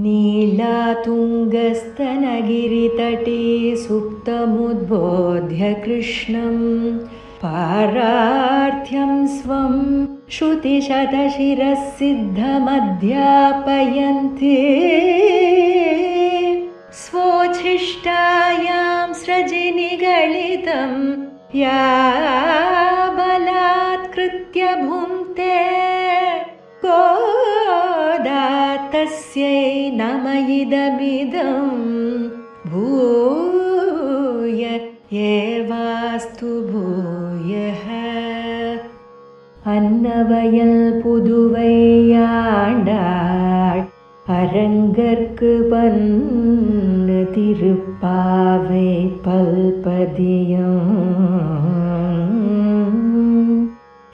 नीलातुङ्गस्तनगिरितटे सुप्तमुद्बोध्य कृष्णं पारार्थ्यं स्वं श्रुतिशतशिरः सिद्धमध्यापयन्ति स्वोच्छिष्टायां सृजिनिगलितं या बलात्कृत्य भुङ्क्ते गोदा तस्यै नम इदमिदं भूय एवास्तु भूयः. அன்னவயல் புதுவையாண்டாள் அரங்கற்கு பன்னு திருப்பாவை பல்பதியம்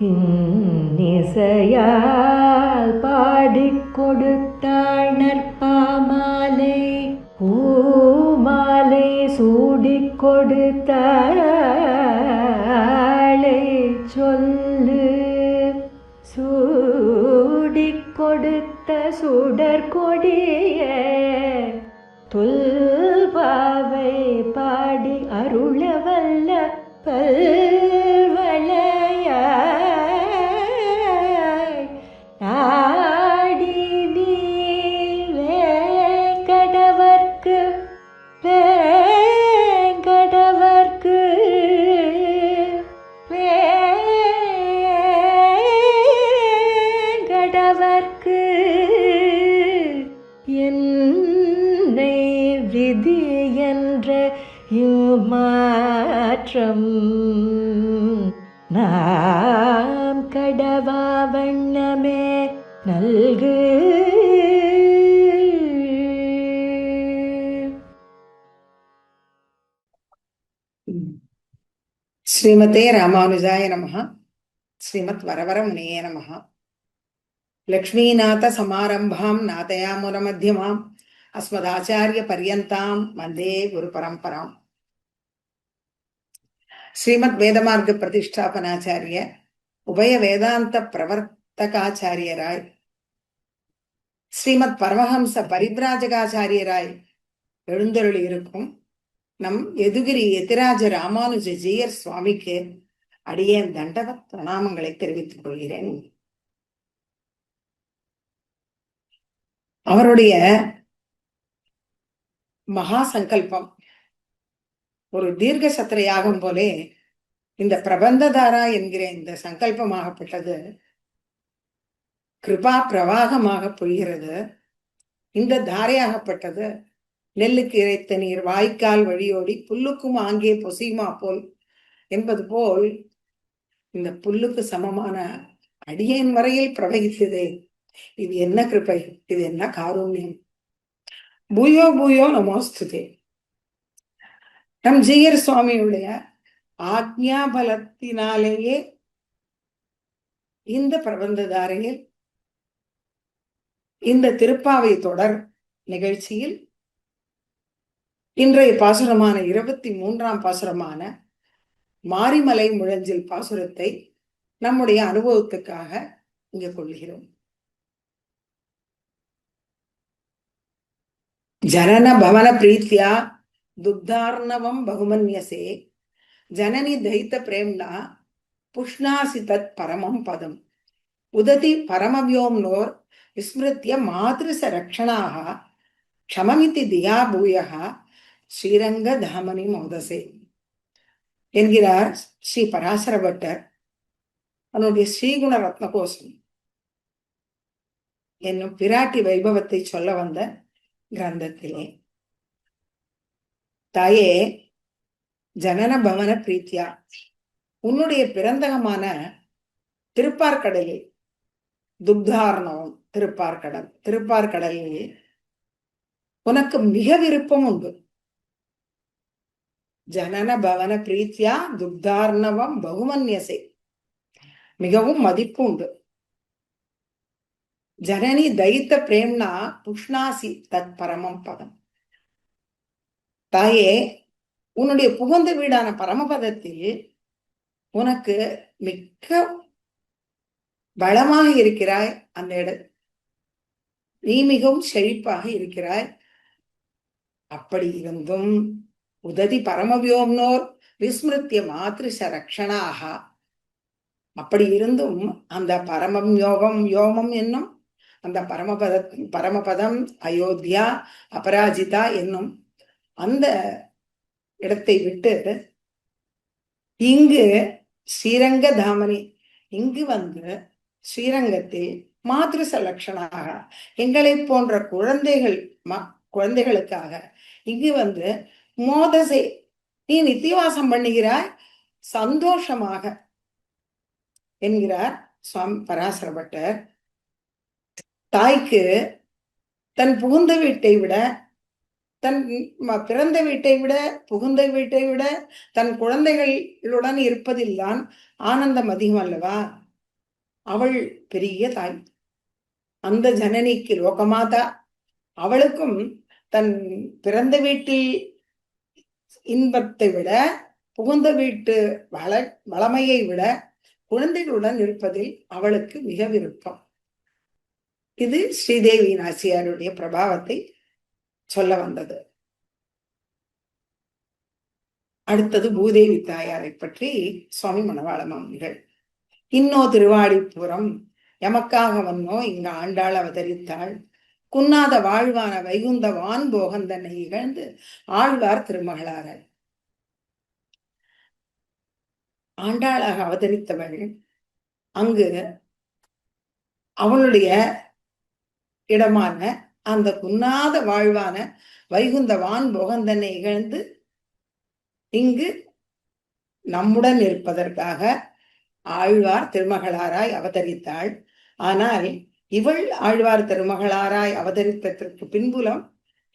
இன்னிசையால் பாடிக் கொடுத்தாள் நற்பாமாலை பூமாலை சூடிக் கொடுத்தாளை சொல்லு சூடிக் கொடுத்த சுடற்கொடிய தொல்பாவை பாடி அருளவல்ல பல்வளையாய் நாடி நீலே கடவர்க்கு கடவர்க்கு கடவர்க்கு என்னை விதி என்ற மாற்றம் நாம் கடவா வண்ணமே நல்கு. ஸ்ரீமதே ராமானுஜாய நமஹ. ஸ்ரீமத் வரவரமுனியே நமஹ. லக்ஷ்மீநாத சமாரம்பாம் நாதயாமுன மத்தியமாம் அஸ்மதாச்சாரிய பர்யந்தாம் வந்தே குரு பரம்பராம். ஸ்ரீமத் வேதமார்க்க பிரதிஷ்டாபனாச்சாரிய உபய வேதாந்த பிரவர்த்தகாச்சாரியராய் ஸ்ரீமத் பரமஹம்ச பரிப்ராஜகாச்சாரியராய் எழுந்தருளி இருக்கும் நம் எதுகிரி எதிராஜ ராமானுஜ ஜீயர் சுவாமிக்கு அடியேன் தண்டவத் பிரணாமங்களை தெரிவித்துக் கொள்கிறேன். அவருடைய மகா சங்கல்பம் ஒரு தீர்க்க சத்திர யாகம் போலே இந்த பிரபந்ததாரா என்கிற இந்த சங்கல்பமாகப்பட்டது கிருபா பிரவாகமாக பொய்கிறது. இந்த தாரையாகப்பட்டது நெல்லுக்கு இறைத்த நீர் வாய்க்கால் வழியோடி புல்லுக்கும் ஆங்கே பொசியுமா போல் என்பது போல் இந்த புல்லுக்கு சமமான அடியேன் வரையில் பிரவகித்ததே. இது என்ன கிருபை, இது என்ன காருண்யம். பூயோ பூயோ நமோஸ்துதே. நம் ஜீயர் சுவாமியுடைய ஆக்ஞா பலத்தினாலேயே இந்த பிரபந்ததாரையில் இந்த திருப்பாவை தொடர் நிகழ்ச்சியில் இன்றைய பாசுரமான 23ஆம் பாசுரமான மாரிமலை முழஞ்சில் பாசுரத்தை நம்முடைய அனுபவத்துக்காக இங்க கொள்கிறோம். ஜனன பவன பிரீத்தியா துக்தார்ணவம் பகுமன்யசே ஜனனி தைத்த பிரேம்னா புஷ்ணாசி தத் பரமம் பதம் உததி பரமவியோம்னோர் விஸ்மிருத்திய மாதிருச ரக்ஷணாக க்ஷமமிதி தியா பூயக ஸ்ரீரங்க தாமனி மோதசே என்கிறார் ஸ்ரீ பராசர பட்டர் அவனுடைய ஸ்ரீகுண ரத்னகோசம் என்னும் பிராட்டி வைபவத்தை சொல்ல வந்த கிரந்தத்திலே. தாயே, ஜனன பவன பிரீத்தியா, உன்னுடைய பிறந்தகமான திருப்பார்கடலில் துக்தார்ணவம் திருப்பார்கடலில் உனக்கு மிக விருப்பம் உண்டு. ஜனன பவன பிரீத்தியா துக்தார்ணவம் பகுமன்யசே, மிகவும் மதிப்பு உண்டு. ஜனனி தைத்த பிரேம்னா புஷ்ணாசி தத் பரமம் பதம். தாயே, உன்னுடைய புகுந்த வீடான பரமபதத்தில் உனக்கு மிக்க பலமாக இருக்கிறாய். அந்த நீ மிகவும் செழிப்பாக இருக்கிறாய். அப்படி இருந்தும் உததி பரமவியோம்னோர் விஸ்மிருத்திய மாதிருஷ ரக்ஷணாக, அப்படி இருந்தும் அந்த பரமம் யோமம் என்னும் அந்த பரமபதம் அயோத்தியா அபராஜிதா என்னும் அந்த இடத்தை விட்டு இங்கு ஸ்ரீரங்க தாமனி, இங்கு வந்து ஸ்ரீரங்கத்தில் மாதிருச லட்சணாக எங்களை போன்ற குழந்தைகளுக்காக இங்கு வந்து மோதசை நீ நித்தியவாசம் பண்ணுகிறாய் சந்தோஷமாக என்கிறார் சுவாமி பராசர பட்டர். தாய்க்கு தன் புகுந்த வீட்டை விட, தன் பிறந்த வீட்டை விட, புகுந்த வீட்டை விட தன் குழந்தைகளுடன் இருப்பதில்தான் ஆனந்தம் அதிகம் அல்லவா? அவள் பெரிய தாய், அந்த ஜனனிக்கு லோகமாதா. அவளுக்கும் தன் பிறந்த வீட்டில் இன்பத்தை விட, புகுந்த வீட்டு வளமையை விட குழந்தைகளுடன் இருப்பதில் அவளுக்கு மிக விருப்பம். இது ஸ்ரீதேவி நாச்சியாருடைய பிரபாவத்தை சொல்ல வந்தது. அடுத்தது பூதேவி தாயாரை பற்றி சுவாமி மணவாள மாமுனிகள். இன்னோ திருவாடிப்புறம் எமக்காக வந்தோ இங்கு ஆண்டாள் அவதரித்தாள். குன்னாத வாழ்வான வைகுந்த வான் போகந்தனை இகழ்ந்து ஆழ்வார் திருமகளாராய். ஆண்டாளாக அவதரித்தவள் அங்கு அவளுடைய இடமான அந்த குன்னாத வாழ்வான வைகுந்த வான் போகந்தனை இகழ்ந்து இங்கு நம்முடன் இருப்பதற்காக ஆழ்வார் திருமகளாராய் அவதரித்தாள். ஆனால் இவள் ஆழ்வார் திருமகளாராய் அவதரித்ததற்கு பின்புலம்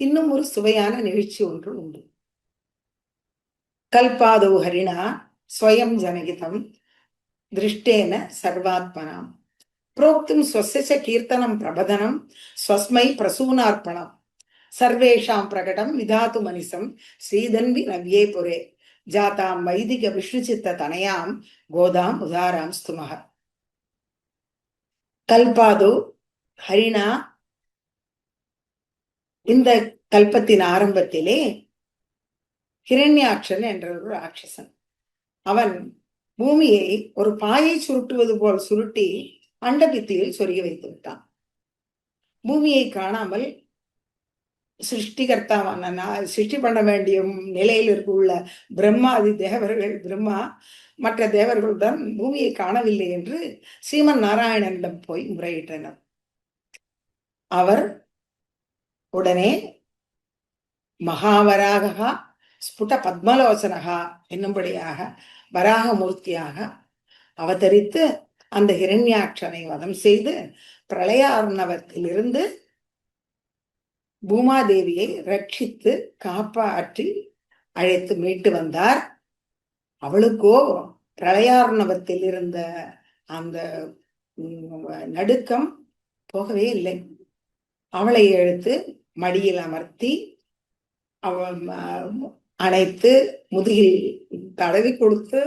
இன்னும் ஒரு சுவையான நிகழ்ச்சி ஒன்று உண்டு. கல்பாதோ ஹரிணா ஸ்வயம் ஜனகிதம் திருஷ்டேன சர்வாத்மனாம் புரோக்தும் ஸ்வஸ்ய கீர்த்தனம் பிரபதனம் ஸ்வஸ்மை பிரசூனார்ப்பணம் சர்வேஷாம் பிரகடம் விதாத்து மனிசம் ஸ்ரீதன்வி நவ்யே புரே ஜாதாம் வைதிக விஷ்ணுசித்த தனயாம் கோதாம் உதாராம் ஸ்துமக. கல்பாது ஹரிணா, இந்த கல்பத்தின் ஆரம்பத்திலே ஹிரண்யாட்சன் என்ற ஒரு ராட்சசன், அவன் பூமியை ஒரு பாயை சுருட்டுவது போல் சுருட்டி அண்டபித்தியில் சொருகி வைத்து விட்டான். பூமியை காணாமல் சிருஷ்டிகர்த்தாவான சிருஷ்டி பண்ண வேண்டிய நிலையில் உள்ள பிரம்மாதி தேவர்கள், பிரம்மா மற்ற தேவர்களுடன் பூமியை காணவில்லை என்று ஸ்ரீமன் நாராயணனிடம் போய் முறையிட்டனர். அவர் உடனே மகாவராகா ஸ்புட பத்மலோசனகா என்னும்படியாக வராகமூர்த்தியாக அவதரித்து அந்த ஹிரண்யாட்சனை வதம் செய்து பிரளயார்ணவத்திலிருந்து பூமாதேவியை ரட்சித்து காப்பாற்றி அழைத்து மீட்டு வந்தார். அவளுக்கோ பிரளயார்ணவத்தில் இருந்த அந்த நடுக்கம் போகவே இல்லை. அவளை எடுத்து மடியில் அமர்த்தி அணைத்து முதுகில் தடவி கொடுத்து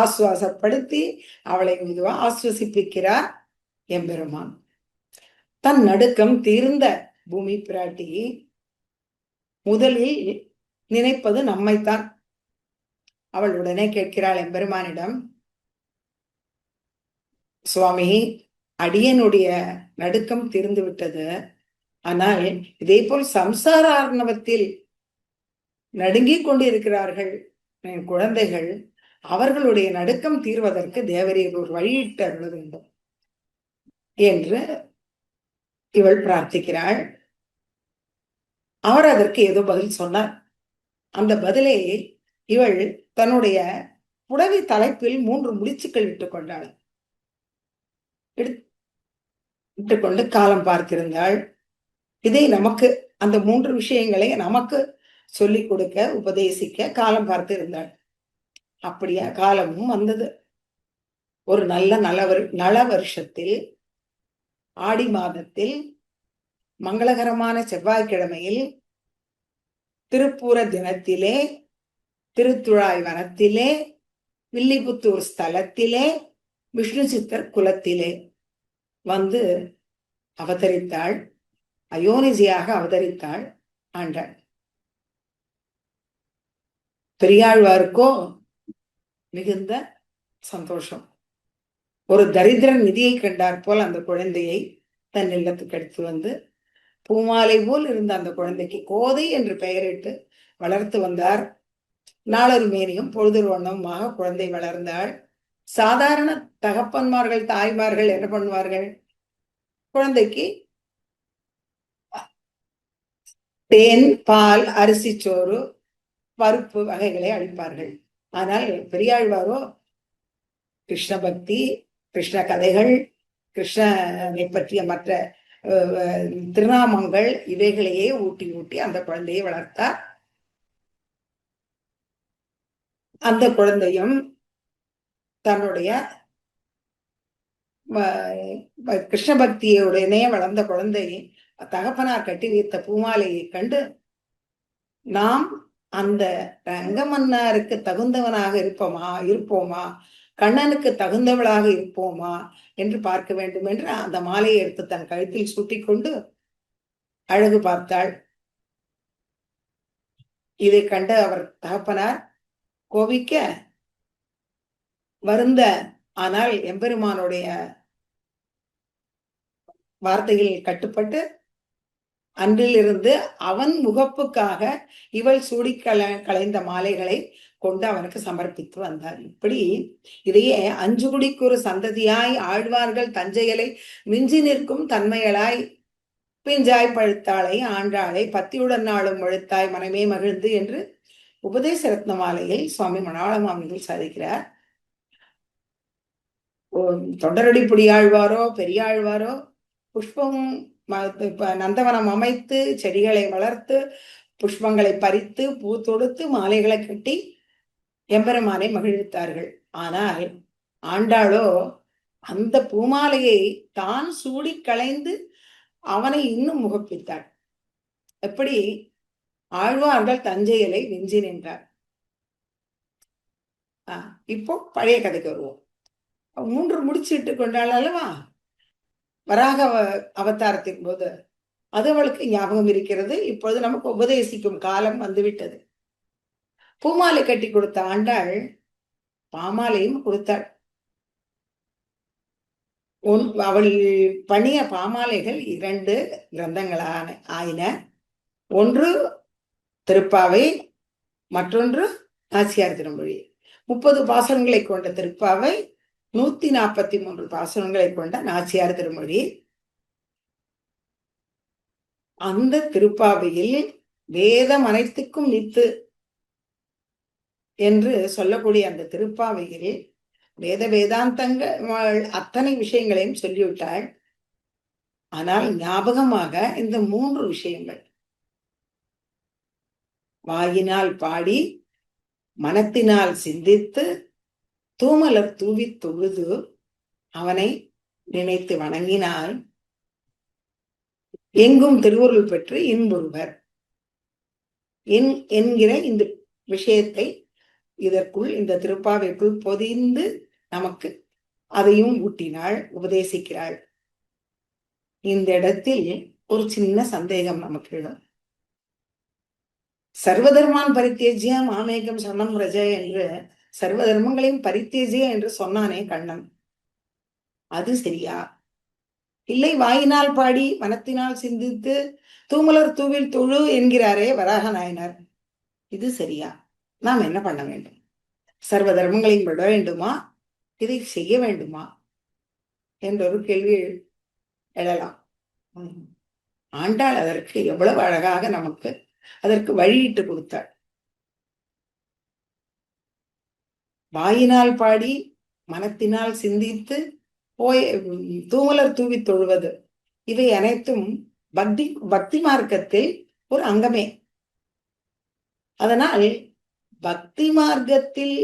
ஆசுவாசப்படுத்தி அவளை மெதுவா ஆசுவசிப்பிக்கிறார் எம்பெருமான். தன் நடுக்கம் தீர்ந்த பூமி பிராட்டி முதலில் நினைப்பது நம்மைத்தான். அவள் உடனே கேட்கிறாள் எம்பெருமானிடம், சுவாமி, அடியனுடைய நடுக்கம் தீர்ந்து விட்டது, ஆனால் இதே போல் சம்சார ஆர்ணவத்தில் நடுங்கிக் கொண்டிருக்கிறார்கள் என் குழந்தைகள், அவர்களுடைய நடுக்கம் தீர்வதற்கு தேவரீர் ஒரு வழியிட்டு அருள வேண்டும் என்று இவள் பிரார்த்திக்கிறாள். அவர் அதற்கு ஏதோ பதில் சொன்னார். அந்த பதிலை இவள் தன்னுடைய புடவை தலைப்பில் 3 முடிச்சுக்கள் இட்டுக்கொண்டாள். இட்டுக்கொண்டு காலம் பார்த்திருந்தாள். இதை நமக்கு அந்த 3 விஷயங்களை நமக்கு சொல்லிக் கொடுக்க உபதேசிக்க காலம் பார்த்து இருந்தாள். அப்படியா காலமும் வந்தது. ஒரு நல்ல நல வருஷத்தில் ஆடி மாதத்தில் மங்களகரமான செவ்வாய்க்கிழமையில் திருப்பூர தினத்திலே திருத்துழாய் வனத்திலே வில்லிபுத்தூர் ஸ்தலத்திலே விஷ்ணு சித்தர் குலத்திலே வந்து அவதரித்தாள். அயோனிஜியாக அவதரித்தாள் ஆண்டாள். பெரியாழ்வாருக்கோ மிகுந்த சந்தோஷம். ஒரு தரித்திரன் நிதியை கண்டார் போல் அந்த குழந்தையை தன் இல்லத்துக்கு எடுத்து வந்து பூமாலை போல் இருந்த அந்த குழந்தைக்கு கோதை என்று பெயரிட்டு வளர்த்து வந்தார். நாளொரு மேனியும் பொழுதொரு வண்ணமுமாக குழந்தை வளர்ந்தாள். சாதாரண தகப்பன்மார்கள், தாய்மார்கள் என்ன பண்ணுவார்கள்? குழந்தைக்கு தேன், பால், அரிசி சோறு, பருப்பு வகைகளை அளிப்பார்கள். ஆனால் பெரியாழ்வாரோ கிருஷ்ண பக்தி, கிருஷ்ண கதைகள், கிருஷ்ணனை பற்றிய மற்ற திருநாமங்கள் இவைகளையே ஊட்டி ஊட்டி அந்த குழந்தையை வளர்த்தார். அந்த குழந்தையும் தன்னுடைய கிருஷ்ண பக்தியுடனே வளர்ந்த குழந்தை தகப்பனார் கட்டி வைத்த பூமாலையை கண்டு நாம் அந்த ரங்கமன்னாருக்கு தகுந்தவனாக இருப்போமா, கண்ணனுக்கு தகுந்தவளாக இருப்போமா என்று பார்க்க வேண்டும் என்று அந்த மாலையை எடுத்து தன் கழுத்தில் சூட்டிக் கொண்டு அழகு பார்த்தாள். இதை கண்ட அவர் தகப்பனார் கோபிக்க வருந்த, ஆனால் எம்பெருமானுடைய வார்த்தைகளில் கட்டுப்பட்டு அன்றிலிருந்து அவன் முகப்புக்காக இவள் சூடி களைந்த மாலைகளை கொண்டு அவனுக்கு சமர்ப்பித்து வந்தார். இப்படி இதையே அஞ்சு குடிக்கு ஒரு சந்ததியாய் ஆழ்வார்கள் தஞ்சையலை மிஞ்சி நிற்கும் தன்மையலாய் பிஞ்சாய் பழுத்தாளை ஆண்டாளை பத்தியுடன் நாளும் முழுத்தாய் மனமே மகிழ்ந்து என்று உபதேச ரத்ன மாலையில் சுவாமி மணவாள மாமுனிகள் சாதிக்கிறார். தொண்டரடி புடியாழ்வாரோ பெரியாழ்வாரோ புஷ்பம் நந்தவனம் அமைத்து செடிகளை வளர்த்து புஷ்பங்களை பறித்து பூ தொடுத்து மாலைகளை கட்டி எம்பெருமானை மகிழ்வித்தார்கள். ஆனால் ஆண்டாளோ அந்த பூமாலையை தான் சூடி களைந்து அவனை இன்னும் முகப்பித்தாள். எப்படி? ஆழ்வார்கள் தஞ்சையலை விஞ்சி நின்றார். இப்போ பழைய கதைக்கு வருவோம். 3 முடிச்சிட்டு கொண்டாள் அல்லவா வராக அவதாரத்தின் போது, அது அவளுக்கு ஞாபகம் இருக்கிறது. இப்பொழுது நமக்கு உபதேசிக்கும் காலம் வந்துவிட்டது. பூமாலை கட்டி கொடுத்த ஆண்டாள் பாமாலையும் கொடுத்தாள். அவள் பண்ணிய பாமாலைகள் 2 கிரந்தங்களான ஆயின. ஒன்று திருப்பாவை, மற்றொன்று நாச்சியார் திருமொழி. 30 பாசனங்களை கொண்ட திருப்பாவை, 143 பாசனங்களை கொண்ட நாச்சியார் திருமொழி. அந்த திருப்பாவையில் வேதம் அனைத்துக்கும் நித்து என்று சொல்லக்கூடிய அந்த திருப்பாவையில் வேதாந்தங்கள் அத்தனை விஷயங்களையும் சொல்லிவிட்டாள். ஆனால் ஞாபகமாக இந்த 3 விஷயங்கள் வாயினால் பாடி, மனத்தினால் சிந்தித்து, தூமலர் தூவி தொழுது அவனை நினைத்து வணங்கினால் எங்கும் திருவருள் பெற்று இன்புறுவர் என்கிற இந்த விஷயத்தை இதற்குள், இந்த திருப்பாவைக்குள் பொதிந்து நமக்கு அதையும் ஊட்டினாள், உபதேசிக்கிறாள். இந்த இடத்தில் ஒரு சின்ன சந்தேகம் நமக்கு எழும். சர்வதர்மான் பரித்தேஜ்ய மாமேகம் சரணம் ரஜ என்று சர்வ தர்மங்களையும் பரித்தேஜ்ய என்று சொன்னானே கண்ணன், அது சரியா? இல்லை வாயினால் பாடி மனத்தினால் சிந்தித்து தூமலர் தூவில் தொழு என்கிறாரே வராக நாயனார், இது சரியா? நாம் என்ன பண்ண வேண்டும்? சர்வ தர்மங்களையும் விட வேண்டுமா? இதை செய்ய வேண்டுமா என்றொரு கேள்வி எழலாம். ஆண்டாள் அதற்கு எவ்வளவு அழகாக நமக்கு அதற்கு வழியிட்டு கொடுத்தாள். வாயினால் பாடி மனத்தினால் சிந்தித்து தூமலர் தூவி தொழுவது, இவை அனைத்தும் பக்தி மார்க்கத்தில் ஒரு அங்கமே. அதனால் பக்தி மார்க்கத்தில்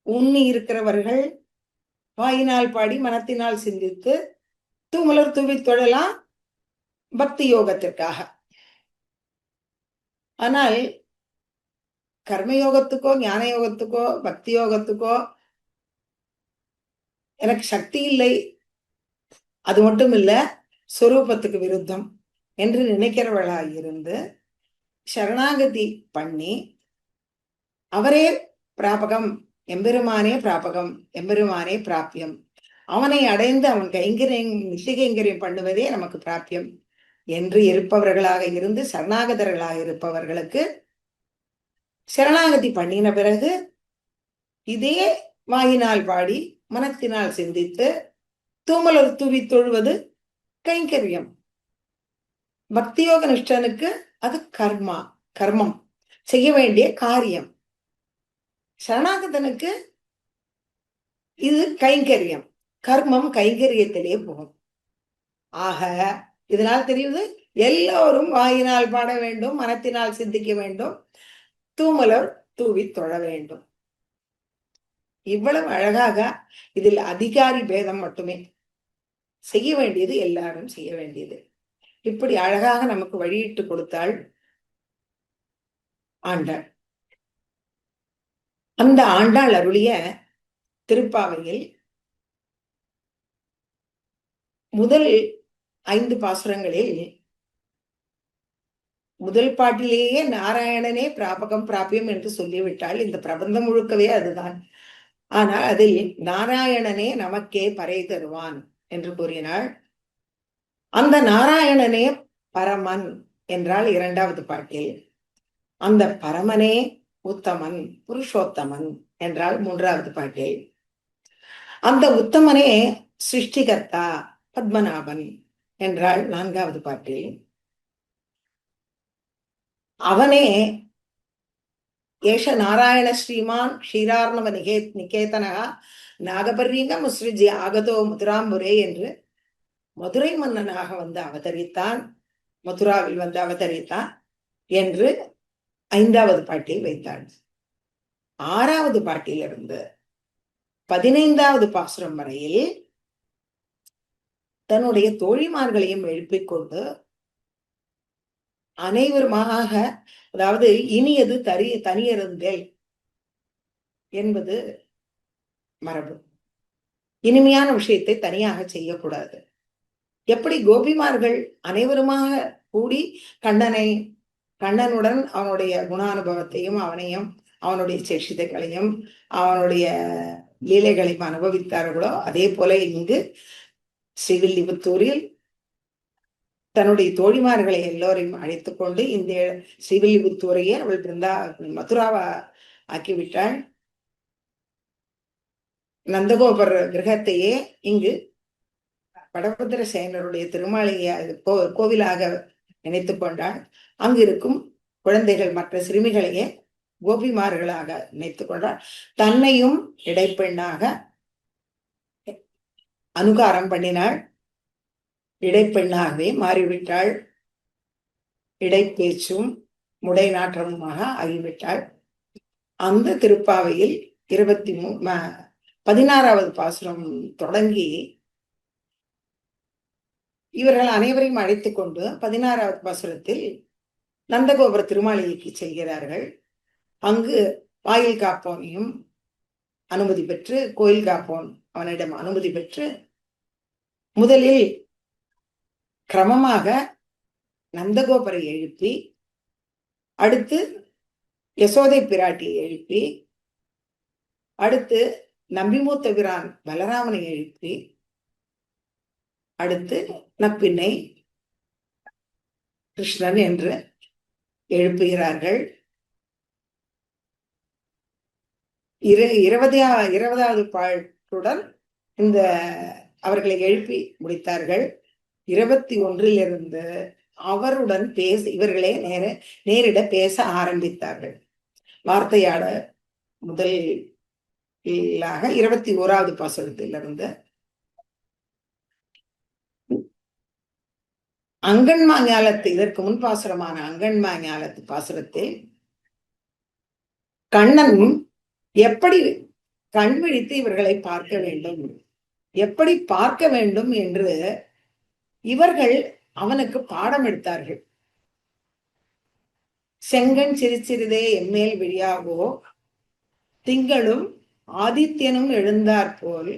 உண்ணி இருக்கிறவர்கள் வாயினால் பாடி மனத்தினால் சிந்தித்து தூமலர் தூவி தொழலாம் பக்தி யோகத்திற்காக. ஆனால் கர்மயோகத்துக்கோ ஞான யோகத்துக்கோ பக்தி யோகத்துக்கோ எனக்கு சக்தி இல்லை, அது மட்டும் இல்ல, சொரூபத்துக்கு விருத்தம். என்று நினைக்கிறவர்களாக இருந்து சரணாகதி பண்ணி அவரே பிராபகம், எம்பெருமானே பிராபகம், எம்பெருமானே பிராபியம், அவனை அடைந்து அவன் நித்திய கைங்கரியம் பண்ணுவதே நமக்கு பிராபியம் என்று இருப்பவர்களாக இருந்து சரணாகதர்களாக இருப்பவர்களுக்கு சரணாகதி பண்ணின பிறகு இதே வாயினால் பாடி மனத்தினால் சிந்தித்து தூமலர் தூவி தொழுவது கைங்கரியம். பக்தியோக நிஷ்டனுக்கு அது கர்மம், செய்ய வேண்டிய காரியம். சரணாகதனுக்கு இது கைங்கரியம், கர்மம் கைங்கரியத்திலே போகும். ஆக இதனால் தெரியுது, எல்லோரும் வாயினால் பாட வேண்டும், மனத்தினால் சிந்திக்க வேண்டும், தூமலர் தூவி தொழ வேண்டும். இவ்வளவு அழகாக இதில் அதிகாரி பேதம் மட்டுமே, செய்ய வேண்டியது எல்லாரும் செய்ய வேண்டியது. இப்படி அழகாக நமக்கு வழியிட்டு கொடுத்தாள் ஆண்டாள். அந்த ஆண்டாள் அருளிய திருப்பாவையில் முதல் 5 பாசுரங்களில் முதல் பாட்டிலேயே நாராயணனே பிராபகம் பிராபியம் என்று சொல்லிவிட்டால் இந்த பிரபந்தம் முழுக்கவே அதுதான். ஆனால் அதில் நாராயணனே நமக்கே பறை தருவான் என்று கூறினாள். அந்த நாராயணனே பரமன் என்றால் 2வது பாட்டில், அந்த பரமனே உத்தமன் புருஷோத்தமன் என்றால் 3வது பாட்டில், அந்த உத்தமனே சிருஷ்டிகர்த்தா பத்மநாபன் என்றால் 4வது பாட்டில், அவனே ஏஷ நாராயண ஸ்ரீமான் க்ஷீரார்ணவ நிகேதனகா நாகபர்யங்க முஸ்ரிஜி ஆகதோ மதுராம்புரே என்று மதுரை மன்னனாக வந்து அவதரித்தான், மதுராவில் வந்து அவதரித்தான் என்று 5வது பாட்டில் வைத்தாள். 6வது பாட்டிலிருந்து 15வது பாசுரம் வரையில் தன்னுடைய தோழிமார்களையும் எழுப்பிக் கொண்டு அனைவருமாக, அதாவது இனியது தனியருந்தேல் என்பது மரபு. இனிமையான விஷயத்தை தனியாக செய்யக்கூடாது. எப்படி கோபிமார்கள் அனைவருமாக கூடி கண்ணனுடன் அவனுடைய குணானுபவத்தையும் அவனையும் அவனுடைய சேஷிதைகளையும் அவனுடைய லீலைகளையும் அனுபவித்தார்களோ, அதே போல இங்கு ஸ்ரீவில்லிபுத்தூரில் தன்னுடைய தோழிமார்களை எல்லோரையும் அழைத்துக் கொண்டு இந்த ஸ்ரீவில்லிபுத்தூரையே அவள் மதுராவா ஆக்கிவிட்டாள். நந்தகோபர் கிரகத்தையே இங்கு படபத்திர சேனருடைய திருமாளிகை கோவிலாக நினைத்து கொண்டாள். அங்கு இருக்கும் குழந்தைகள் மற்ற சிறுமிகளையே கோபிமார்களாக நினைத்து கொண்டாள். தன்னையும் இடைப்பெண்ணாக அனுகாரம் பண்ணினாள். இடைப்பெண்ணாகவே மாறிவிட்டாள். இடைப்பேச்சும் முடை நாற்றமுமாக ஆகிவிட்டாள். அந்த திருப்பாவையில் 16வது பாசுரம் தொடங்கி இவர்கள் அனைவரையும் அழைத்துக் கொண்டு 16வது பாசுரத்தில் நந்தகோபுர திருமாளிகைக்கு செல்கிறார்கள். அங்கு வாயில் காப்போனையும் அனுமதி பெற்று, கோயில் காப்போன் அவனிடம் அனுமதி பெற்று, முதலில் கிரமமாக நந்தகோபரை எழுப்பி, அடுத்து யசோதை பிராட்டியை எழுப்பி, அடுத்து நம்பிமூத்த பிரான் பலராமனை எழுப்பி, அடுத்து நப்பின்னை கிருஷ்ணன் என்று எழுப்புகிறார்கள். 20வது பாட்டுடன் இந்த அவர்களை எழுப்பி முடித்தார்கள். 21லிருந்து அவருடன் இவர்களே நேரிட பேச ஆரம்பித்தார்கள். வார்த்தையாட முதலாக 21வது பாசுரத்திலிருந்து அங்கன்மா ஞாலத்து, இதற்கு முன் பாசுரமான அங்கன்மா ஞாலத்து பாசுரத்தில் கண்ணன் எப்படி கண் விழித்து இவர்களை பார்க்க வேண்டும், எப்படி பார்க்க வேண்டும் என்று இவர்கள் அவனுக்கு பாடம் எடுத்தார்கள். செங்கண் சிறுசிறிதே எம்மேல் விழியாகோ திங்களும் ஆதித்யனும் எழுந்தாற்போல்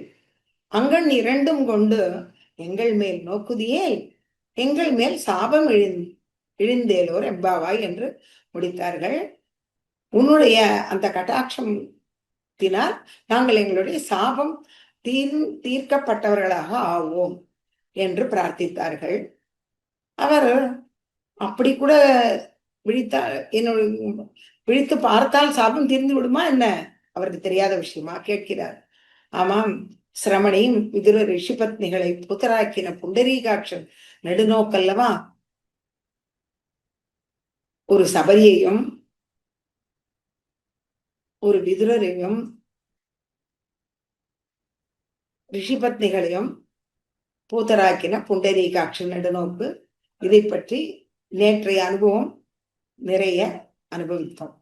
அங்கண் 2 கொண்டு எங்கள் மேல் நோக்குதியே எங்கள் மேல் சாபம் இழிந்தேலோர் எம்பாவாய் என்று முடித்தார்கள். உன்னுடைய அந்த கட்டாட்சத்தினால் நாங்கள் எங்களுடைய சாபம் தீர்க்கப்பட்டவர்களாக ஆவோம் என்று பிரார்த்தித்தார்கள். அவர் அப்படி கூட விழித்து பார்த்தால் சாபம் தீர்ந்து விடுமா என்ன? அவருக்கு தெரியாத விஷயமா கேட்கிறார். ஆமாம், சிரமணியும் விதுர ரிஷிபத்னிகளை புத்தராக்கின புண்டரீகாட்சன் நெடுநோக்கல்லவா. ஒரு சபரியையும் ஒரு விதுரரையும் ரிஷிபத்னிகளையும் பூத்தராக்கின புண்டரீகாட்சன் நெடுநோக்கு. இதை பற்றி நேற்றைய அனுபவம் நிறைய அனுபவித்தோம்.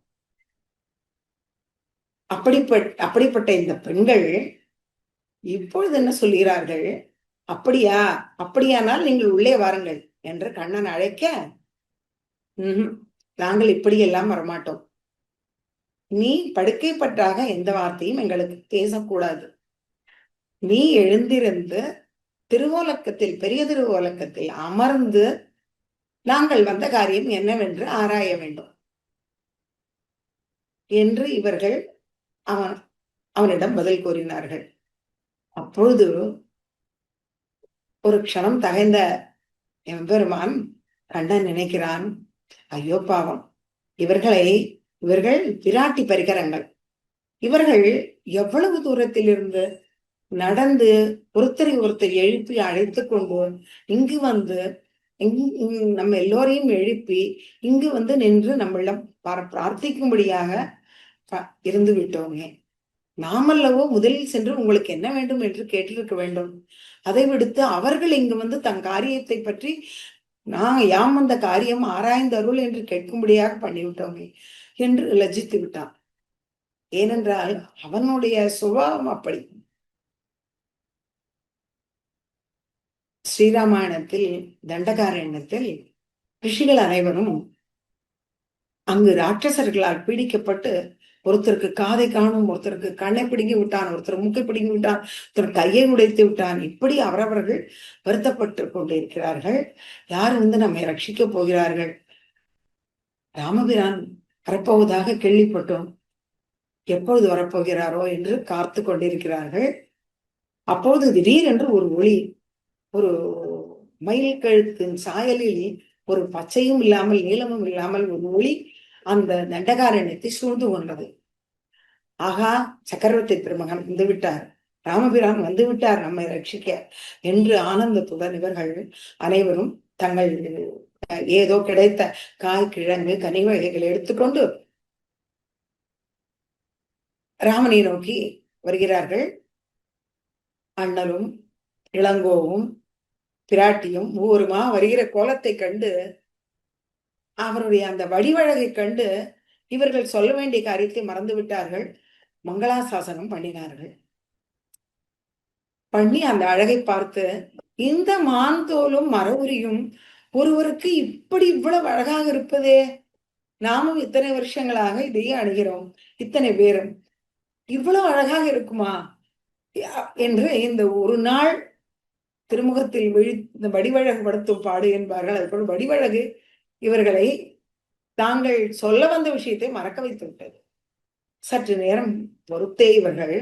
அப்படிப்பட்ட இந்த பெண்கள் இப்பொழுது என்ன சொல்கிறார்கள்? அப்படியா, அப்படியானால் நீங்கள் உள்ளே வாருங்கள் என்று கண்ணன் அழைக்க, நாங்கள் இப்படியெல்லாம் வரமாட்டோம். நீ படுக்கை பற்றாக எந்த வார்த்தையும் எங்களுக்கு பேசக்கூடாது. நீ எழுந்திருந்து திருவோலக்கத்தில், பெரிய திருவோலக்கத்தில் அமர்ந்து நாங்கள் வந்த காரியம் என்னவென்று ஆராய வேண்டும் என்று இவர்கள் அவனிடம் பதில் கூறினார்கள். அப்பொழுது ஒரு க்ஷணம் தகைந்த எம்பெருமான் கண்ணன் நினைக்கிறான், ஐயோ பாவம், இவர்கள் பிராட்டி பரிகரங்கள். இவர்கள் எவ்வளவு தூரத்தில் இருந்து நடந்து ஒருத்தரை ஒருத்தர் எழுப்பி அழைத்து கொண்டு இங்கு வந்து நம்ம எல்லோரையும் எழுப்பி இங்கு வந்து நின்று நம்மளிடம் பிரார்த்திக்கும்படியாக இருந்து விட்டோமே. நாமல்லவோ முதலில் சென்று உங்களுக்கு என்ன வேண்டும் என்று கேட்டிருக்க வேண்டும். அதை விடுத்து அவர்கள் இங்கு வந்து தன் காரியத்தை பற்றி யாம் அந்த காரியம் ஆராய்ந்த அருள் என்று கேட்கும்படியாக பண்ணிவிட்டோமே என்று லஜித்து விட்டான். ஏனென்றால் அவனுடைய சுபாவம் அப்படி. ஸ்ரீராமாயணத்தில் தண்டகாரண்யத்தில் ரிஷிகள் அனைவரும் அங்கு ராட்சசர்களால் பீடிக்கப்பட்டு ஒருத்தருக்கு காதை காணும், ஒருத்தருக்கு கண்ணை பிடுங்கி விட்டான், ஒருத்தர் மூக்கை பிடுங்கி விட்டான், ஒருத்தர் கையை உடைத்து விட்டான். இப்படி அவரவர்கள் வருத்தப்பட்டு கொண்டிருக்கிறார்கள். யார் வந்து நம்மை ரட்சிக்க போகிறார்கள்? ராமபிரான் வரப்போவதாக கேள்விப்பட்டோம். எப்பொழுது வரப்போகிறாரோ என்று காத்து கொண்டிருக்கிறார்கள். அப்போது திடீரென்று ஒரு ஒளி, ஒரு மயில் கழுத்தின் சாயலில் ஒரு பச்சையும் இல்லாமல் நீளமும் இல்லாமல் ஒரு ஒளி அந்த தண்டகாரண்யத்தை சூழ்ந்து கொண்டது. ஆகா, சக்கரவர்த்தி திருமகன் வந்து விட்டார், ராமபிரான் வந்து விட்டார் நம்மை ரட்சிக்க என்று ஆனந்தத்துடன் இவர்கள் அனைவரும் தங்கள் ஏதோ கிடைத்த காய், கிழங்கு, கனி வகைகளை எடுத்துக்கொண்டு ராமனை நோக்கி வருகிறார்கள். அண்ணலும் இளங்கோவும் பிராட்டியும் ஒவ்வொருமா வருகிற கோலத்தை கண்டு, அவருடைய அந்த வடிவழகை கண்டு இவர்கள் சொல்ல வேண்டிய காரியத்தை மறந்து விட்டார்கள். மங்களாசாசனம் பண்ணினார்கள். பண்ணி அந்த அழகை பார்த்து, இந்த மான் தோலும் மரவுரியும் ஒருவருக்கு இப்படி இவ்வளவு அழகாக இருப்பதே, நாமும் இத்தனை வருஷங்களாக இதையே அணுகிறோம், இத்தனை பேரும் இவ்வளவு அழகாக இருக்குமா என்று இந்த ஒரு நாள் திருமுகத்தில் இந்த வடிவழகு படுத்தும் பாடு என்பார்கள். அதுபோல் வடிவழகு இவர்களை தாங்கள் சொல்ல வந்த விஷயத்தை மறக்க வைத்து விட்டது. சற்று நேரம் பொறுத்தே இவர்கள்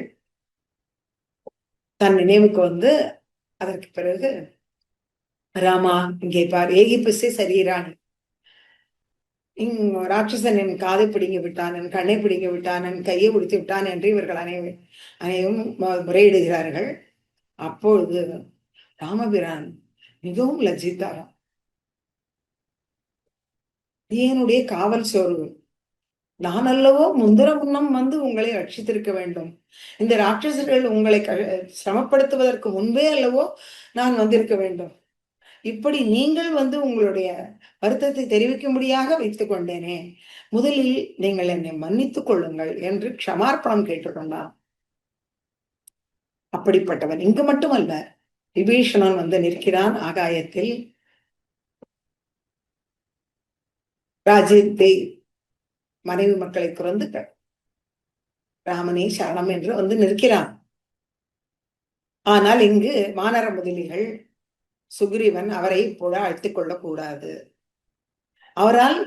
தன் நினைவுக்கு வந்து, அதற்கு பிறகு ராமா இங்கே பார், ஏகிப்பிசை சரீரான், ராட்சசன் என் காதை பிடிங்கி விட்டான், என் கண்ணை பிடிங்கி விட்டான், என் கையை உடுத்தி விட்டான் என்று இவர்கள் அனைவரும் முறையிடுகிறார்கள். அப்பொழுது ராமபிரான் மிகவும் லஜ்ஜித்தாராம். என்னுடைய காவல் சோர்வு, நான் அல்லவோ முந்திர முன்னம் வந்து உங்களை ரட்சித்திருக்க வேண்டும். இந்த ராட்சசர்கள் உங்களை சிரமப்படுத்துவதற்கு முன்பே அல்லவோ நான் வந்திருக்க வேண்டும். இப்படி நீங்கள் வந்து உங்களுடைய வருத்தத்தை தெரிவிக்கும்படியாக வைத்துக் கொண்டேனே, முதலில் நீங்கள் என்னை மன்னித்துக் கொள்ளுங்கள் என்று க்ஷமார்ப்பணம் கேட்டுக்கொண்டான். அப்படிப்பட்டவன் இங்கு மட்டுமல்ல, விபீஷணன் வந்து நிற்கிறான் ஆகாயத்தில். ராஜ்யத்தை மனைவி மக்களை துறந்து ராமனே சரணம் என்று வந்து நிற்கிறான். ஆனால் இங்கு வானர முதலிகள் சுக்ரீவன் அவரை இப்போது அழைத்துக் கொள்ளக்கூடாது. அவரால்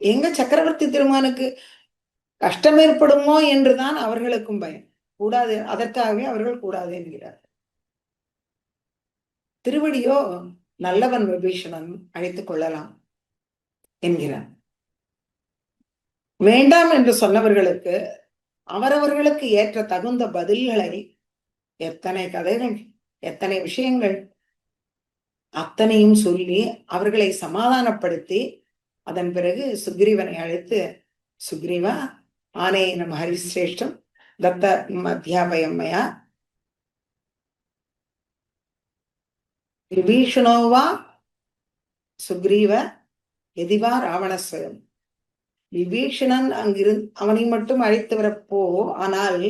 எங்க சக்கரவர்த்தி திருமானுக்கு கஷ்டம் ஏற்படுமோ என்றுதான் அவர்களுக்கும் பயம். கூடாது, அதற்காகவே அவர்கள் கூடாது என்கிறார். திருவடியோ நல்லவன் விபீஷணன், அழைத்துக் கொள்ளலாம் என்கிறார். வேண்டாம் என்று சொன்னவர்களுக்கு அவரவர்களுக்கு ஏற்ற தகுந்த பதில்களை, எத்தனை கதைகள், எத்தனை விஷயங்கள், அத்தனையும் சொல்லி அவர்களை சமாதானப்படுத்தி அதன் பிறகு சுக்ரீவனை அழைத்து, சுக்ரீவா ஆனேன ஹரிசிரேஷ்டம் தத்த அத்தியாபயம்மையா விபீஷணோவா சுக்ரீவ எதிவா ராவணஸ்வயம். விபீஷணன் அங்கிருந்து அவனை மட்டும் அழைத்து வரப்போ, ஆனால்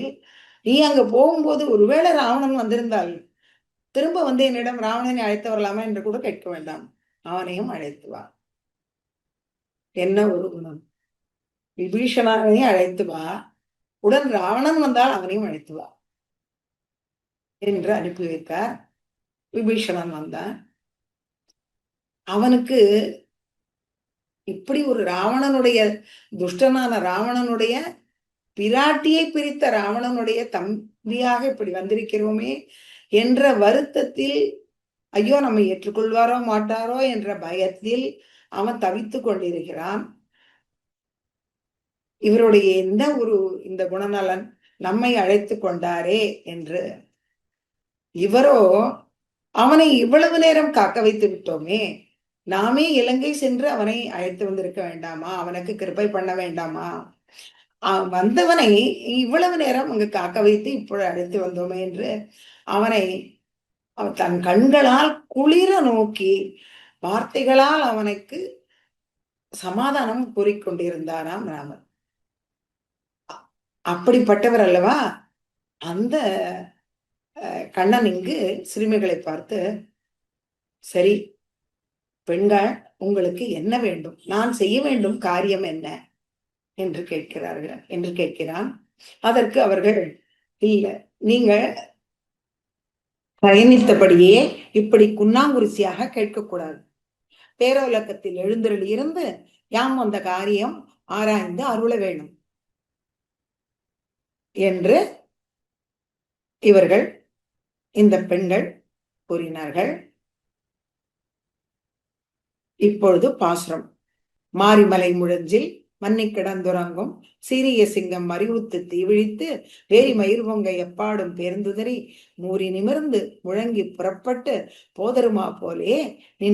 நீ அங்க போகும்போது ஒருவேளை ராவணன் வந்திருந்தால் திரும்ப வந்து என்னிடம் ராவணனை அழைத்து வரலாமா என்று கூட கேட்க வேண்டாம், அவனையும் அழைத்து வா. என்ன ஒரு குணம்! விபீஷணனையும் அழைத்து வா, உடன் ராவணன் வந்தால் அவனையும் அழைத்து வா என்று அனுப்பி வைத்தார். விபீஷணன் வந்தான். அவனுக்கு இப்படி ஒரு ராவணனுடைய, துஷ்டனான ராவணனுடைய பிராட்டியை பிரித்த ராவணனுடைய தம்பியாக இப்படி வந்திருக்கிறோமே என்ற வருத்தத்தில், ஐயோ நம்ம ஏற்றுக்கொள்வாரோ மாட்டாரோ என்ற பயத்தில் அவன் தவித்துக் கொண்டிருக்கிறான். இவருடைய இந்த குணநலன் நம்மை அழைத்து கொண்டாரே என்று. இவரோ அவனை இவ்வளவு நேரம் காக்க வைத்து விட்டோமே, நாமே இலங்கை சென்று அவனை அழைத்து வந்திருக்க வேண்டாமா? அவனுக்கு கிருபை பண்ண வேண்டாமா? வந்தவனை இவ்வளவு நேரம் அங்கு காக்க வைத்து இப்பொழுது அழைத்து வந்தோமே என்று அவனை தன் கண்களால் குளிர நோக்கி வார்த்தைகளால் அவனுக்கு சமாதானம் கூறிக்கொண்டிருந்தாராம் ராமர். அப்படிப்பட்டவர் அல்லவா அந்த கண்ணன். இங்கு சிறுமிகளை பார்த்து, சரி பெண்கள், உங்களுக்கு என்ன வேண்டும், நான் செய்ய வேண்டும் காரியம் என்ன என்று கேட்கிறான். அதற்கு அவர்கள், இல்ல, நீங்க பயணித்தபடியே இப்படி குன்னாங்குரிசியாக கேட்கக்கூடாது. பேரோலக்கத்தில் எழுந்தருளி இருந்து யாம் அந்த காரியம் ஆராய்ந்து அருள வேண்டும் என்று இவர்கள், இந்த பெண்கள் கூறினார்கள். இப்பொழுது பாசுரம். மாரிமலை முழஞ்சில் மன்னி கிடந்துறங்கும் சீரிய சிங்கம் மறிவுத்து தீவிழித்து வேரி மயிர் பொங்க எப்பாடும் பேர்ந்துதறி மூறி நிமிர்ந்து முழங்கி புறப்பட்டு போதருமா போலே நீ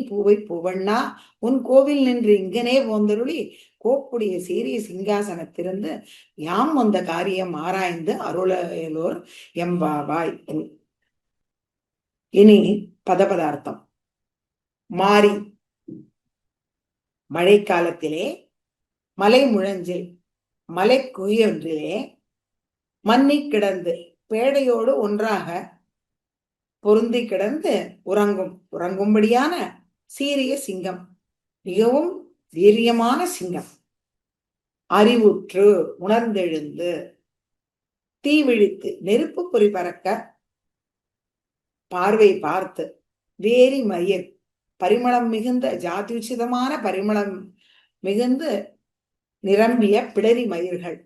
பூவை பூவண்ணா உன் கோவில் நின்று இங்கனே போந்தருளி கோப்புடைய சீரிய சிங்காசனத்திலிருந்து யாம் வந்த காரியம் ஆராய்ந்து அருளோர் எம்பாவாய். இனி பதபதார்த்தம். மாரி, மழைக்காலத்திலே மலை முழஞ்சில் மலை குயொன்றிலே மன்னி கிடந்து பேடையோடு ஒன்றாக பொருந்தி கிடந்து உறங்கும்படியான சீரிய சிங்கம், மிகவும் வீரியமான சிங்கம், அறிவுற்று உணர்ந்தெழுந்து தீவிழித்து நெருப்பு பொறி பறக்க பார்வை பார்த்து வேரி மயிர் பரிமளம் மிகுந்த ஜாதியுச்சிதமான பரிமளம் மிகுந்து நிரம்பிய பிடரி மயிர்கள்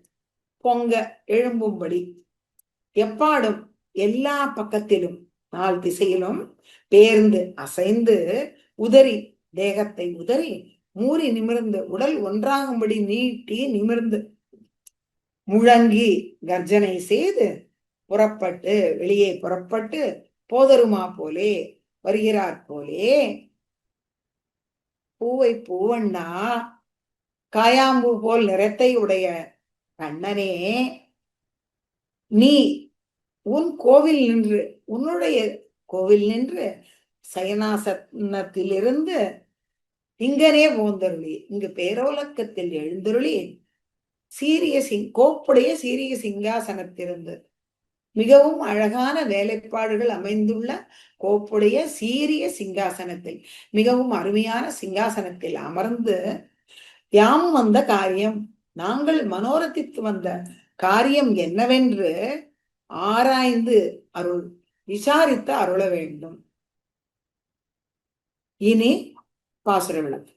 பொங்க எழும்பும்படி எப்பாடும் எல்லா பக்கத்திலும் 4 திசையிலும் பேர்ந்து அசைந்து உதறி தேகத்தை உதறி மூறி நிமிர்ந்து உடல் ஒன்றாகும்படி நீட்டி நிமிர்ந்து முழங்கி கர்ஜனை செய்து வெளியே புறப்பட்டு போதருமா போலே வருகிறார் போலே பூவை பூவண்ணா காயாம்பூ போல் நிறத்தை உடைய கண்ணனே, நீ உன்னுடைய கோவில் நின்று சயனாசனத்திலிருந்து இங்கனே போந்தருளி இங்கு பேரோலக்கத்தில் எழுந்தருளி கோப்புடைய சீரிய சிங்காசனத்திலிருந்து மிகவும் அழகான வேலைப்பாடுகள் அமைந்துள்ள கோப்புடைய சீரிய சிங்காசனத்தில், மிகவும் அருமையான சிங்காசனத்தில் அமர்ந்து யாம் வந்த காரியம், நாங்கள் மனோரத்தித்து வந்த காரியம் என்னவென்று ஆராய்ந்து அருள் விசாரித்து அருள வேண்டும். இனி பாசுர விளக்கு.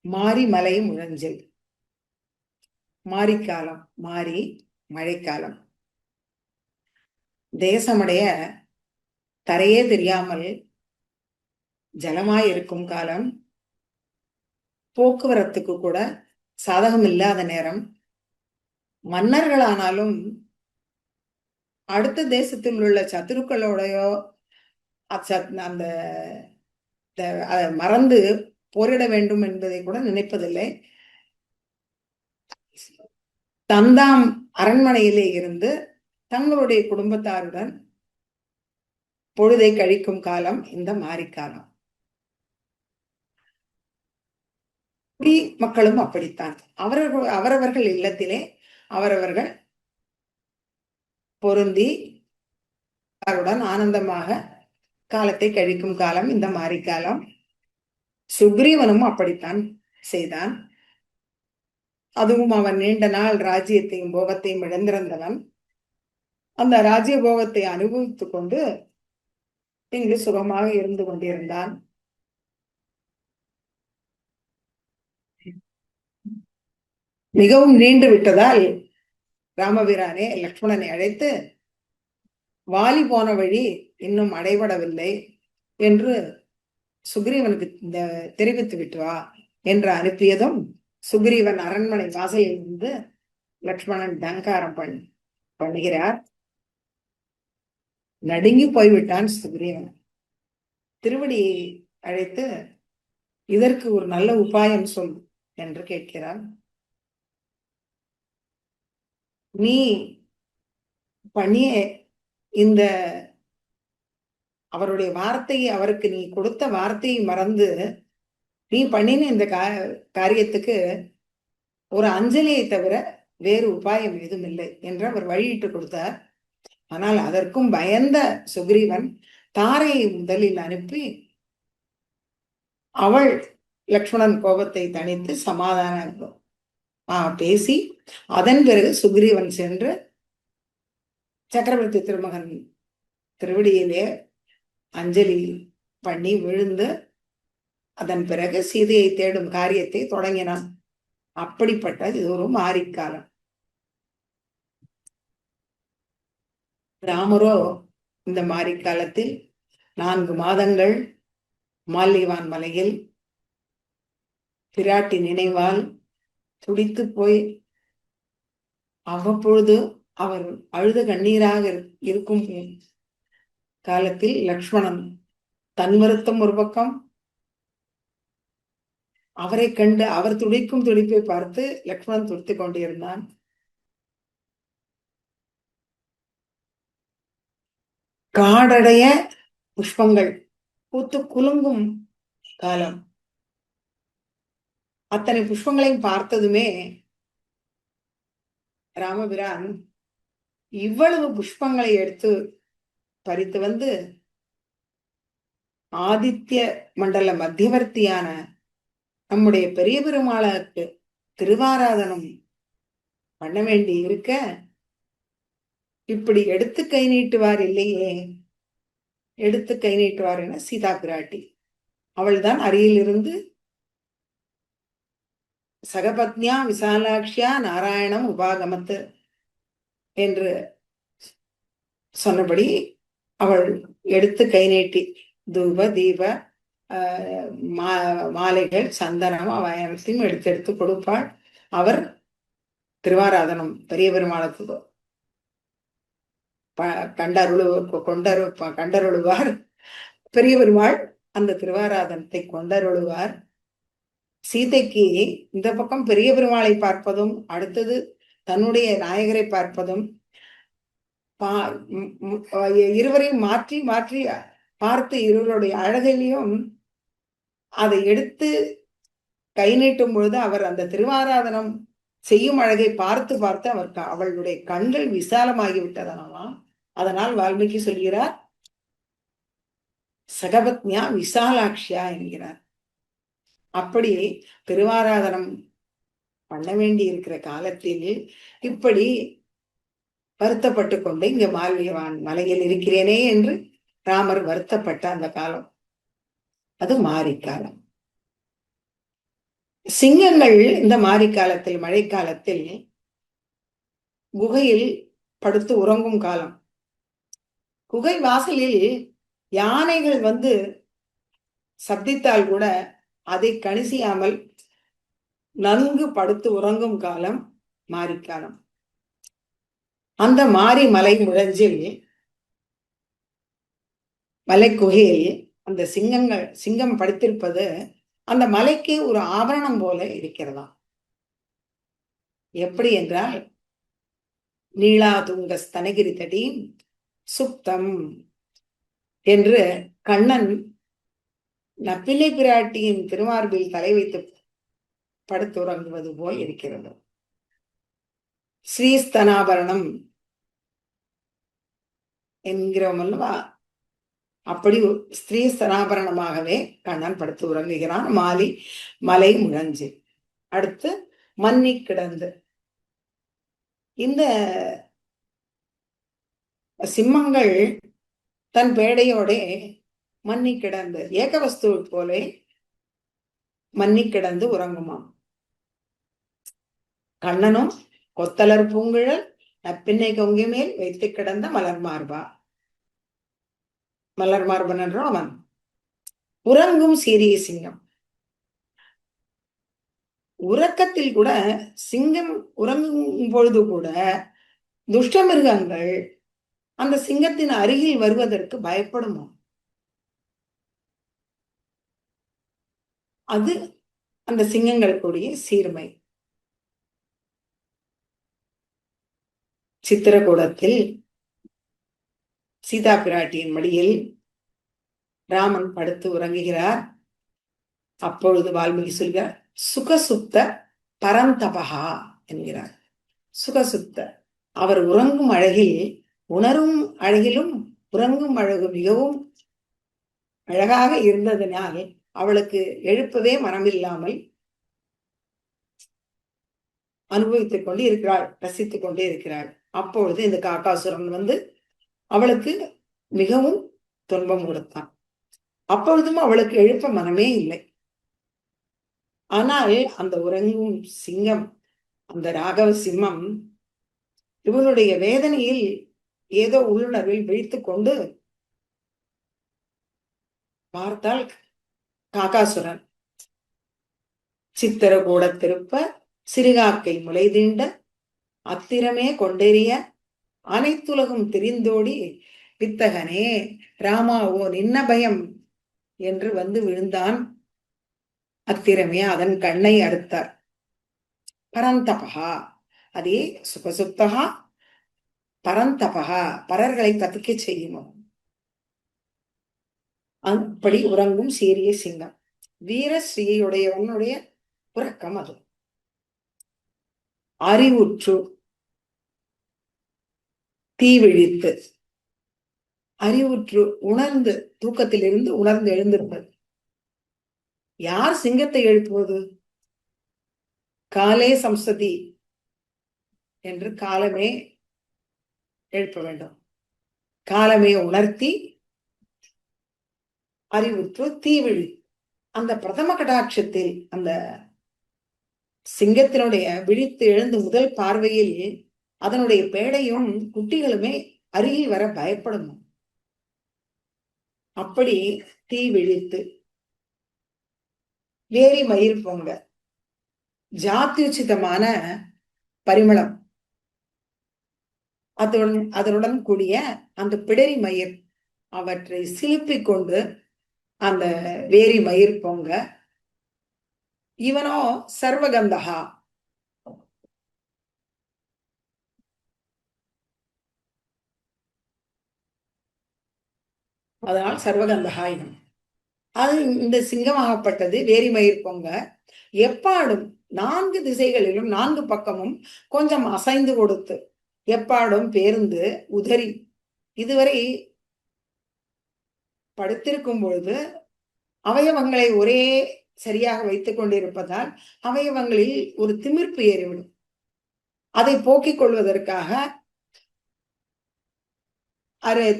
மாரி மலை முழஞ்சில். மாரிக்காலம், மாரி மழைக்காலம். தேசமுடைய தரையே தெரியாமல் ஜலமாய் இருக்கும் காலம், போக்குவரத்துக்கு கூட சாதகம் இல்லாத நேரம். மன்னர்களானாலும் அடுத்த தேசத்தில் உள்ள சத்துருக்களோடையோ அந்த மறந்து போரிட வேண்டும் என்பதை கூட நினைப்பதில்லை. தந்தாம் அரண்மனையிலே இருந்து தங்களுடைய குடும்பத்தாருடன் பொழுதை கழிக்கும் காலம் இந்த மாரிக்காலம். குடி மக்களும் அப்படித்தான். அவரவர்கள் இல்லத்திலே அவரவர்கள் பொருந்தி ஆனந்தமாக காலத்தை கழிக்கும் காலம் இந்த மாரிக்காலம். சுக்ரீவனும் அப்படித்தான் செய்தான். அதுவும் அவன் நீண்ட நாள் ராஜ்யத்தையும் போகத்தையும் இழந்திருந்தவன். அந்த ராஜ்ய போகத்தை அனுபவித்துக் கொண்டு இங்கு சுகமாக இருந்து கொண்டிருந்தான். மிகவும் நீண்டு விட்டதால் ராமபிரானே லக்ஷ்மணனை அழைத்து, வாலி போன வழி இன்னும் அடைபடவில்லை என்று சுக்ரீவனுக்கு தெரிவித்து விட்டு வா என்று அனுப்பியதும், சுக்ரீவன் அரண்மனை வாசலில் இருந்து லக்ஷ்மணன் டங்காரம் பண்ணுகிறார். நடுங்கி போய்விட்டான் சுக்ரீவன். திருவடியை அழைத்து, இதற்கு ஒரு நல்ல உபாயம் சொல் என்று கேட்கிறான். நீ பண்ணிய இந்த அவருடைய வார்த்தையை, அவருக்கு நீ கொடுத்த வார்த்தையை மறந்து நீ பண்ணின இந்த காரியத்துக்கு ஒரு அஞ்சலியை தவிர வேறு உபாயம் எதுவும் இல்லை என்று அவர் வழியிட்டு கொடுத்தார். ஆனால் அதற்கும் பயந்த சுக்ரீவன் தாரையை முதலில் அனுப்பி அவள் லக்ஷ்மணன் கோபத்தை தணித்து சமாதானம் பேசி, அதன் பிறகு சுக்ரீவன் சென்று சக்கரவர்த்தி திருமகன் திருவடியிலே அஞ்சலி பண்ணி விழுந்து அதன் பிறகு சீதையை தேடும் காரியத்தை தொடங்கினான். அப்படிப்பட்ட இது ஒரு மாரிக்காலம். ராமரோ இந்த மாரிக்காலத்தில் 4 மாதங்கள் மால்யவான் மலையில் பிராட்டி நினைவால் துடித்து போய் அவ்வப்பொழுது அவர் அழுத கண்ணீராக இருக்கும் காலத்தில் லக்ஷ்மணன் தன் வருத்தம் ஒரு பக்கம், அவரை கண்டு அவர் துடிக்கும் துடிப்பை பார்த்து லக்ஷ்மணன் துடித்துக் கொண்டிருந்தான். காடடைய புஷ்பங்கள் பூத்து குலுங்கும் காலம். அத்தனை புஷ்பங்களையும் பார்த்ததுமே ராமபிரான் இவ்வளவு புஷ்பங்களை எடுத்து பறித்து வந்து ஆதித்ய மண்டல மத்தியவர்த்தியான நம்முடைய பெரிய பெருமாளுக்கு திருவாராதனம் பண்ண வேண்டி இருக்க, இப்படி எடுத்து கை நீட்டுவார் இல்லையே. எடுத்து கை நீட்டுவார் என சீதா பிராட்டி அவள்தான் அருகிலிருந்து சகபத்னியா விசாலாட்சியா நாராயணம் உபாகமத்து என்று சொன்னபடி அவள் எடுத்து கை நீட்டி தூப தீப மாலைகள் சந்தனம் அவையத்தையும் எடுத்து கொடுப்பாள். அவர் திருவாராதனம் பெரிய பெருமாளுக்கு கண்டருளுவார். பெரிய பெருமாள் அந்த திருவாராதனத்தை கொண்டருளுவார். சீதைக்கு இந்த பக்கம் பெரிய பெருமாளை பார்ப்பதும், அடுத்தது தன்னுடைய நாயகரை பார்ப்பதும், இருவரையும் மாற்றி மாற்றி பார்த்து இருவருடைய அழகையும் அதை எடுத்து கை நீட்டும் பொழுது அவர் அந்த திருவாராதனம் செய்யும் அழகை பார்த்து பார்த்து அவளுடைய கண்கள் விசாலமாகிவிட்டதனாம். அதனால் வால்மீகி சொல்கிறார், சகபத்னியா விசாலாட்சியா என்கிறார். அப்படி திருவாராதனம் பண்ண வேண்டி இருக்கிற காலத்தில் இப்படி வருத்தப்பட்டு கொண்டு இங்க மால்வியவான் மலையில் இருக்கிறேனே என்று ராமர் வருத்தப்பட்ட அந்த காலம் அது மாரிக்காலம். சிங்கங்கள் இந்த மாரிக்காலத்தில், மழைக்காலத்தில் குகையில் படுத்து உறங்கும் காலம். குகை வாசலில் யானைகள் வந்து சப்தித்தால் கூட அதை கணிசியாமல் நன்கு படுத்து உறங்கும் காலம் மாரிக்காலம். அந்த மாரி மலை முழஞ்சில் மலை குகையில் அந்த சிங்கம் படுத்திருப்பது அந்த மலைக்கு ஒரு ஆபரணம் போல இருக்கிறதாம். எப்படி என்றால், நீளாதுங்க ஸ்தனகிரி தடி சுப்தம் என்று கண்ணன் நப்பிள்ளை பிராட்டியின் திருமார்பில் தலை வைத்து படுத்துறங்குவது போல் இருக்கிறது. ஸ்ரீஸ்தனாபரணம் என்கிறோம் அல்லவா, அப்படி ஸ்திரீ ஸ்தனாபரணமாகவே கண்ணன் படுத்து உறங்குகிறான் மலை முழஞ்சு. அடுத்து மன்னி கிடந்து. இந்த சிம்மங்கள் தன் பேடையோட மன்னி கிடந்து ஏகவஸ்து போல மன்னி கிடந்து உறங்குமாம். கண்ணனும் கொத்தலர் பூங்குழல் நப்பின்னை கொங்கை மேல் வைத்து கிடந்த மலர் மார்பன் என்றும் அவன் உறங்கும் சீரிய சிங்கம். உறக்கத்தில் கூட சிங்கம் உறங்கும் பொழுது கூட துஷ்டமிருகங்கள் அந்த சிங்கத்தின் அருகில் வருவதற்கு பயப்படுமோ? அது அந்த சிங்கங்களுக்குடைய சீர்மை. சித்திரக்கூடத்தில் சீதா பிராட்டியின் மடியில் ராமன் படுத்து உறங்குகிறார். அப்பொழுது வால்மீகி சொல்கிறார், சுகசுப்த பரந்தபகா என்கிறார். சுகசுப்த, அவர் உறங்கும் அழகில், உணரும் அழகிலும் உறங்கும் அழகு மிகவும் அழகாக இருந்ததினால் அவளுக்கு எழுப்பவே மனமில்லாமல் அனுபவித்துக் கொண்டு இருக்கிறாள், ரசித்துக் கொண்டே இருக்கிறாள். அப்பொழுது இந்த காக்காசுரன் வந்து அவளுக்கு மிகவும் துன்பம் கொடுத்தான். அப்பொழுதும் அவளுக்கு எழுப்ப மனமே இல்லை. ஆனால் அந்த உறங்கும் சிங்கம், அந்த ராகவ சிம்மம் இவனுடைய வேதனையில் ஏதோ உள்ளுணர்வில் விழித்துக் கொண்டு பார்த்தால் காக்காசுரன் சித்திர கூட திருப்ப சிறுகாக்கை முளை தீண்ட அத்திரமே கொண்டெறிய அனைத்துலகும் திரிந்தோடி பித்தகனே ராமாவோ நின்ன பயம் என்று வந்து விழுந்தான். அத்திரமே அதன் கண்ணை அறுத்தார். பரந்தபகா, அதே சுகசுப்தகா பரந்தபகா, பரர்களை தப்பிக்க செய்யுமோ. அப்படி உறங்கும் சீரிய சிங்கம், வீர ஸ்ரீயுடையவனுடைய உறக்கம் அது. அறிவுற்று தீவிழித்து, அறிவுற்று உணர்ந்து, தூக்கத்திலிருந்து உணர்ந்து எழுந்திருப்பது. யார் சிங்கத்தை எழுப்புவது? காலே சம்சதி என்று காலமே எழுப்ப வேண்டும். காலமே உணர்த்தி அறிவுற்று தீவிழி. அந்த பிரதம கடாட்சத்தில் அந்த சிங்கத்தினுடைய விழித்து எழுந்து முதல் பார்வையில் அதனுடைய பேடையும் குட்டிகளுமே அருகில் வர பயப்படும். அப்படி தீ விழித்து வேரி மயிர் பொங்க, ஜாத்தியுச்சிதமான பரிமளம், அதனுடன் கூடிய அந்த பிடரி மயிர், அவற்றை சிலுப்பிக் கொண்டு அந்த வேரி மயிர் பொங்க, இவனோ சர்வகந்தகா, அதனால் சர்வகந்தகா இவன். அது இந்த சிங்கமாகப்பட்டது வேரி மயிர் பொங்க எப்பாடும் 4 திசைகளிலும் 4 பக்கமும் கொஞ்சம் அசைந்து கொடுத்து எப்பாடும் பேருந்து உதறி இதுவரை படுத்திருக்கும் பொழுது அவயவங்களை ஒரே சரியாக வைத்துக் கொண்டிருப்பதால் அவயவங்களில் ஒரு திமிர்ப்பு ஏறிவிடும். அதை போக்கிக் கொள்வதற்காக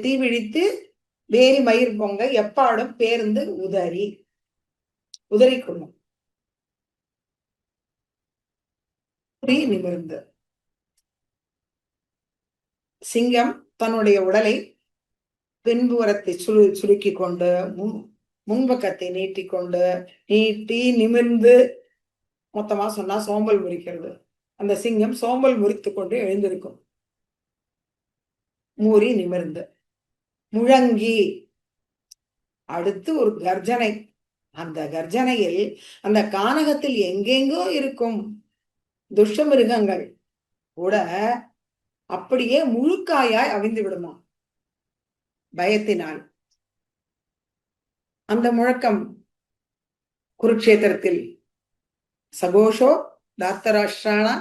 தீவிழித்து வேரி மயிர் பொங்க எப்பாடும் பேருந்து உதறி கொள்ளும். நிமிர்ந்து சிங்கம் தன்னுடைய உடலை பின்புறத்தை சுருக்கி கொண்டு முன்பக்கத்தை நீட்டி நிமிர்ந்து, மொத்தமா சொன்னா சோம்பல் முறிக்கிறது. அந்த சிங்கம் சோம்பல் முறித்து கொண்டு எழுந்திருக்கும். மூறி நிமிர்ந்து முழங்கி, அடுத்து ஒரு கர்ஜனை. அந்த கர்ஜனையில் அந்த கானகத்தில் எங்கெங்கோ இருக்கும் துஷ்ட மிருகங்கள் கூட அப்படியே முழுக்காயாய் அவிழ்ந்து விடுமா பயத்தினால். அந்த முழக்கம் குருக்ஷேத்திரத்தில் சகோஷோ தாத்தராஷ்டிரானா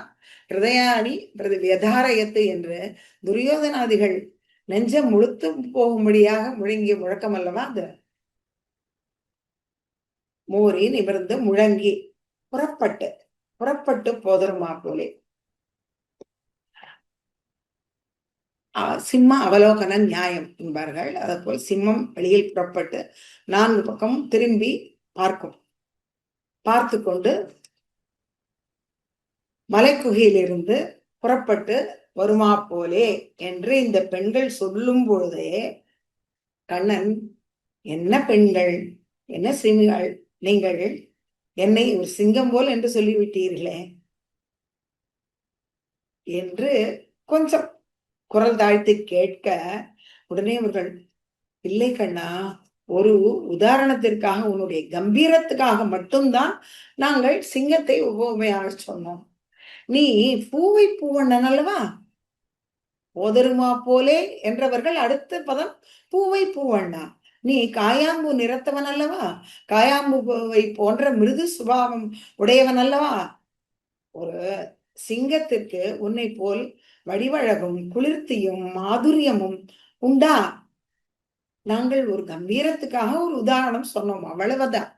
ஹிருதயாணி வியதாரயத்து என்று துரியோதனாதிகள் நெஞ்சம் முழுத்து போகும்படியாக முழங்கிய முழக்கம் அல்லவா அது. மூறி நிமிர்ந்து முழங்கி புறப்பட்டு போதருமா போலே. சிம்ம அவலோகன நியாயம் என்பார்கள். அதை போல் சிம்மம் வெளியில் புறப்பட்டு 4 பக்கம் திரும்பி பார்த்து கொண்டு மலைக்குகையிலிருந்து புறப்பட்டு வருமா போலே என்று இந்த பெண்கள் சொல்லும் பொழுதே கண்ணன், என்ன பெண்கள், என்ன சிமிகள், நீங்கள் என்னை ஒரு சிங்கம் போல் என்று சொல்லிவிட்டீர்களே என்று கொஞ்சம் குரல் தாழ்த்தி கேட்க, உடனே அவர்கள், இல்லை கண்ணா, ஒரு உதாரணத்திற்காக, உன்னுடைய கம்பீரத்துக்காக மட்டும்தான் நாங்கள் சிங்கத்தை உபமையாக சொன்னோம். நீ பூவை பூவண்ணன் அல்லவா, போதருமா போலே என்றவர்கள் அடுத்த பதம் பூவை பூவண்ணா. நீ காயாம்பு நிறத்தவன் அல்லவா, காயாம்புவை போன்ற மிருது சுபாவம் உடையவன் அல்லவா. ஒரு சிங்கத்திற்கு உன்னை போல் வடிவழகும் குளிர்த்தியும் மாதுரியமும் உண்டா? நாங்கள் ஒரு கம்பீரத்துக்காக ஒரு உதாரணம் சொன்னோம், அவ்வளவுதான்